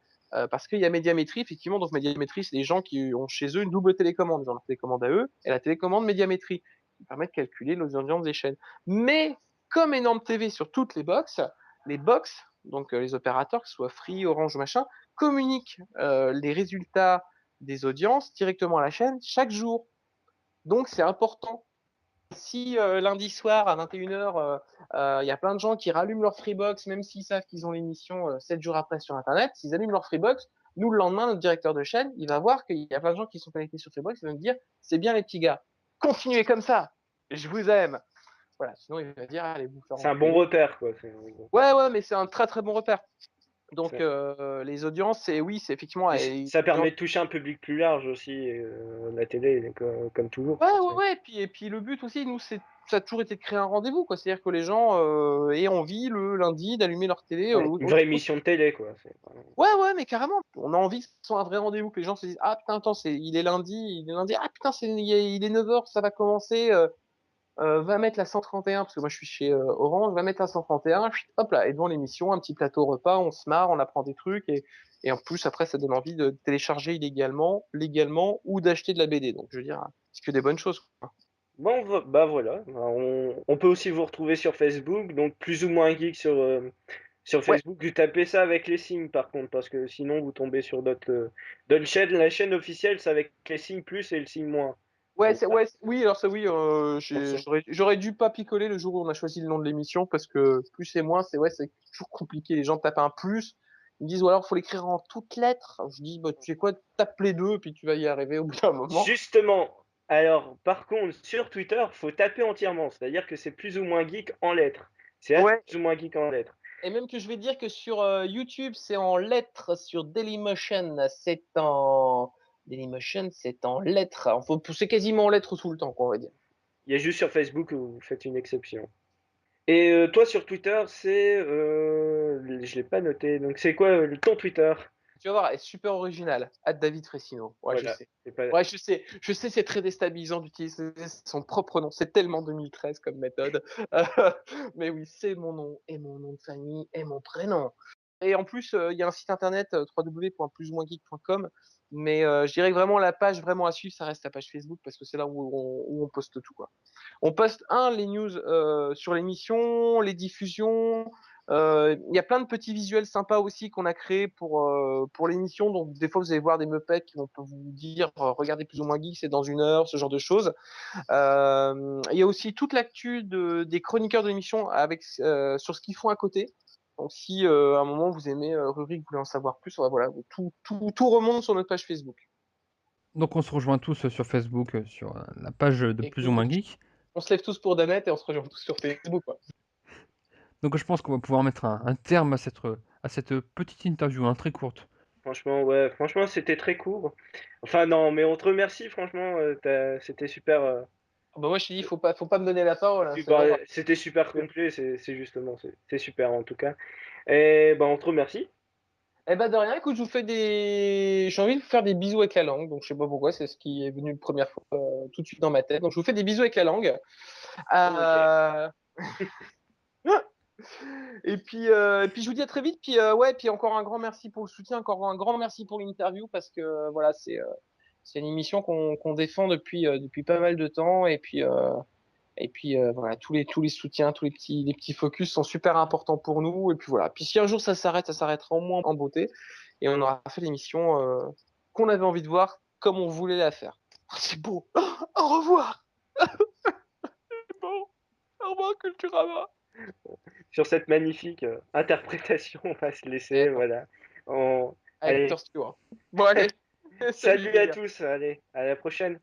Parce qu'il y a Médiamétrie, effectivement. Donc, Médiamétrie, c'est des gens qui ont chez eux une double télécommande. Ils ont leur télécommande à eux et la télécommande Médiamétrie, qui permet de calculer l'audience des chaînes. Mais, comme énorme TV sur toutes les box, donc les opérateurs, que ce soit Free, Orange, machin, communiquent les résultats des audiences directement à la chaîne chaque jour. Donc, c'est important. Si lundi soir à 21h, il y a plein de gens qui rallument leur Freebox, même s'ils savent qu'ils ont l'émission 7 jours après sur Internet, s'ils allument leur Freebox, nous, le lendemain, notre directeur de chaîne, il va voir qu'il y a plein de gens qui sont connectés sur Freebox, il va me dire, c'est bien les petits gars, continuez comme ça, je vous aime. Voilà, sinon il va dire, allez vous faire C'est un bon repère, quoi. Ouais, mais c'est un très très bon repère. Donc C'est- les audiences, c'est effectivement. Ça permet de toucher un public plus large aussi, la télé, comme toujours. Ouais. Et puis le but aussi, nous, ça a toujours été de créer un rendez-vous, quoi. C'est-à-dire que les gens aient envie le lundi d'allumer leur télé. Ouais, une vraie émission de télé, quoi. Ouais, mais carrément. On a envie que ce soit un vrai rendez-vous, que les gens se disent, ah putain, attends, il est lundi, ah putain, il est 9h, ça va commencer. Va mettre la 131, parce que moi je suis chez Orange, va mettre la 131, hop là, et devant l'émission, un petit plateau repas, on se marre, on apprend des trucs, et en plus après ça donne envie de télécharger légalement, ou d'acheter de la BD. Donc je veux dire, c'est que des bonnes choses, quoi. Bon, bah voilà. Bah, on peut aussi vous retrouver sur Facebook, donc plus ou moins geek sur Ouais, Facebook. Vous tapez ça avec les signes, par contre, parce que sinon vous tombez sur d'autres chaînes. La chaîne officielle, c'est avec les signes plus et le signe moins. Donc, oui, alors ça oui, donc ça- j'aurais dû pas picoler le jour où on a choisi le nom de l'émission, parce que plus et moins, c'est toujours compliqué. Les gens tapent un plus, ils me disent, ou alors faut l'écrire en toutes lettres. Je dis, bah tu sais quoi, tape les deux, puis tu vas y arriver au bout d'un moment. Justement, alors par contre, sur Twitter, faut taper entièrement, c'est-à-dire que c'est plus ou moins geek en lettres. C'est Ouais, plus ou moins geek en lettres. et même que je vais dire que sur YouTube, c'est en lettres, sur Dailymotion, c'est en lettres. C'est quasiment en lettres tout le temps, quoi, on va dire. Il y a juste sur Facebook où vous faites une exception. Et toi sur Twitter, je l'ai pas noté. Donc c'est quoi ton Twitter? Tu vas voir, elle est super originale. David Fressino. Ouais, je Voilà. sais. C'est pas... Ouais, je sais, c'est très déstabilisant d'utiliser son propre nom. C'est tellement 2013 comme méthode. Mais oui, c'est mon nom, et mon nom de famille, et mon prénom. Et en plus, il y a un site internet www.plusoumoingeek.com. Mais je dirais que vraiment la page vraiment à suivre, ça reste la page Facebook parce que c'est là où on poste tout, quoi. On poste les news sur l'émission, les diffusions. Il y a plein de petits visuels sympas aussi qu'on a créés pour l'émission. Donc des fois vous allez voir des meupettes qui vont vous dire regardez plus ou moins geek, c'est dans 1 heure, ce genre de choses. Il y a aussi toute l'actu des chroniqueurs de l'émission avec sur ce qu'ils font à côté. Donc si à un moment vous aimez rubrique, vous voulez en savoir plus, voilà, tout remonte sur notre page Facebook. Donc on se rejoint tous sur Facebook, sur la page de Plus ou Écoute, moins geek. on se lève tous pour Danette et on se rejoint tous sur Facebook, quoi. Donc je pense qu'on va pouvoir mettre un terme à cette petite interview, hein, très courte. Franchement, ouais, franchement, c'était très court. Enfin, non, mais on te remercie, franchement, c'était super. Bah moi je te dis, faut pas me donner la parole, hein, c'est Bah, bon. c'était super complet, c'est justement, c'est super en tout cas. Et bah, on te remercie. Eh ben de rien, écoute, j'ai envie de vous faire des bisous avec la langue, donc je sais pas pourquoi, c'est ce qui est venu une première fois tout de suite dans ma tête. Donc je vous fais des bisous avec la langue. Ok. Euh... Et puis je vous dis à très vite. Puis ouais, puis encore un grand merci pour le soutien, encore un grand merci pour l'interview parce que voilà, c'est une émission qu'on défend depuis pas mal de temps. Et puis voilà, tous les soutiens, les petits focus sont super importants pour nous. Et puis voilà. Puis si un jour ça s'arrête, ça s'arrêtera au moins en beauté. Et on aura fait l'émission qu'on avait envie de voir comme on voulait la faire. Oh, c'est beau. Au revoir. C'est bon. Au revoir, Culturama. Sur cette magnifique interprétation, on va se laisser, voilà. Allez, Acteur Stewart. Bon, allez. salut les à gars. tous, allez, à la prochaine.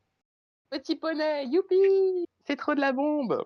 Petit poney, youpi. C'est trop de la bombe.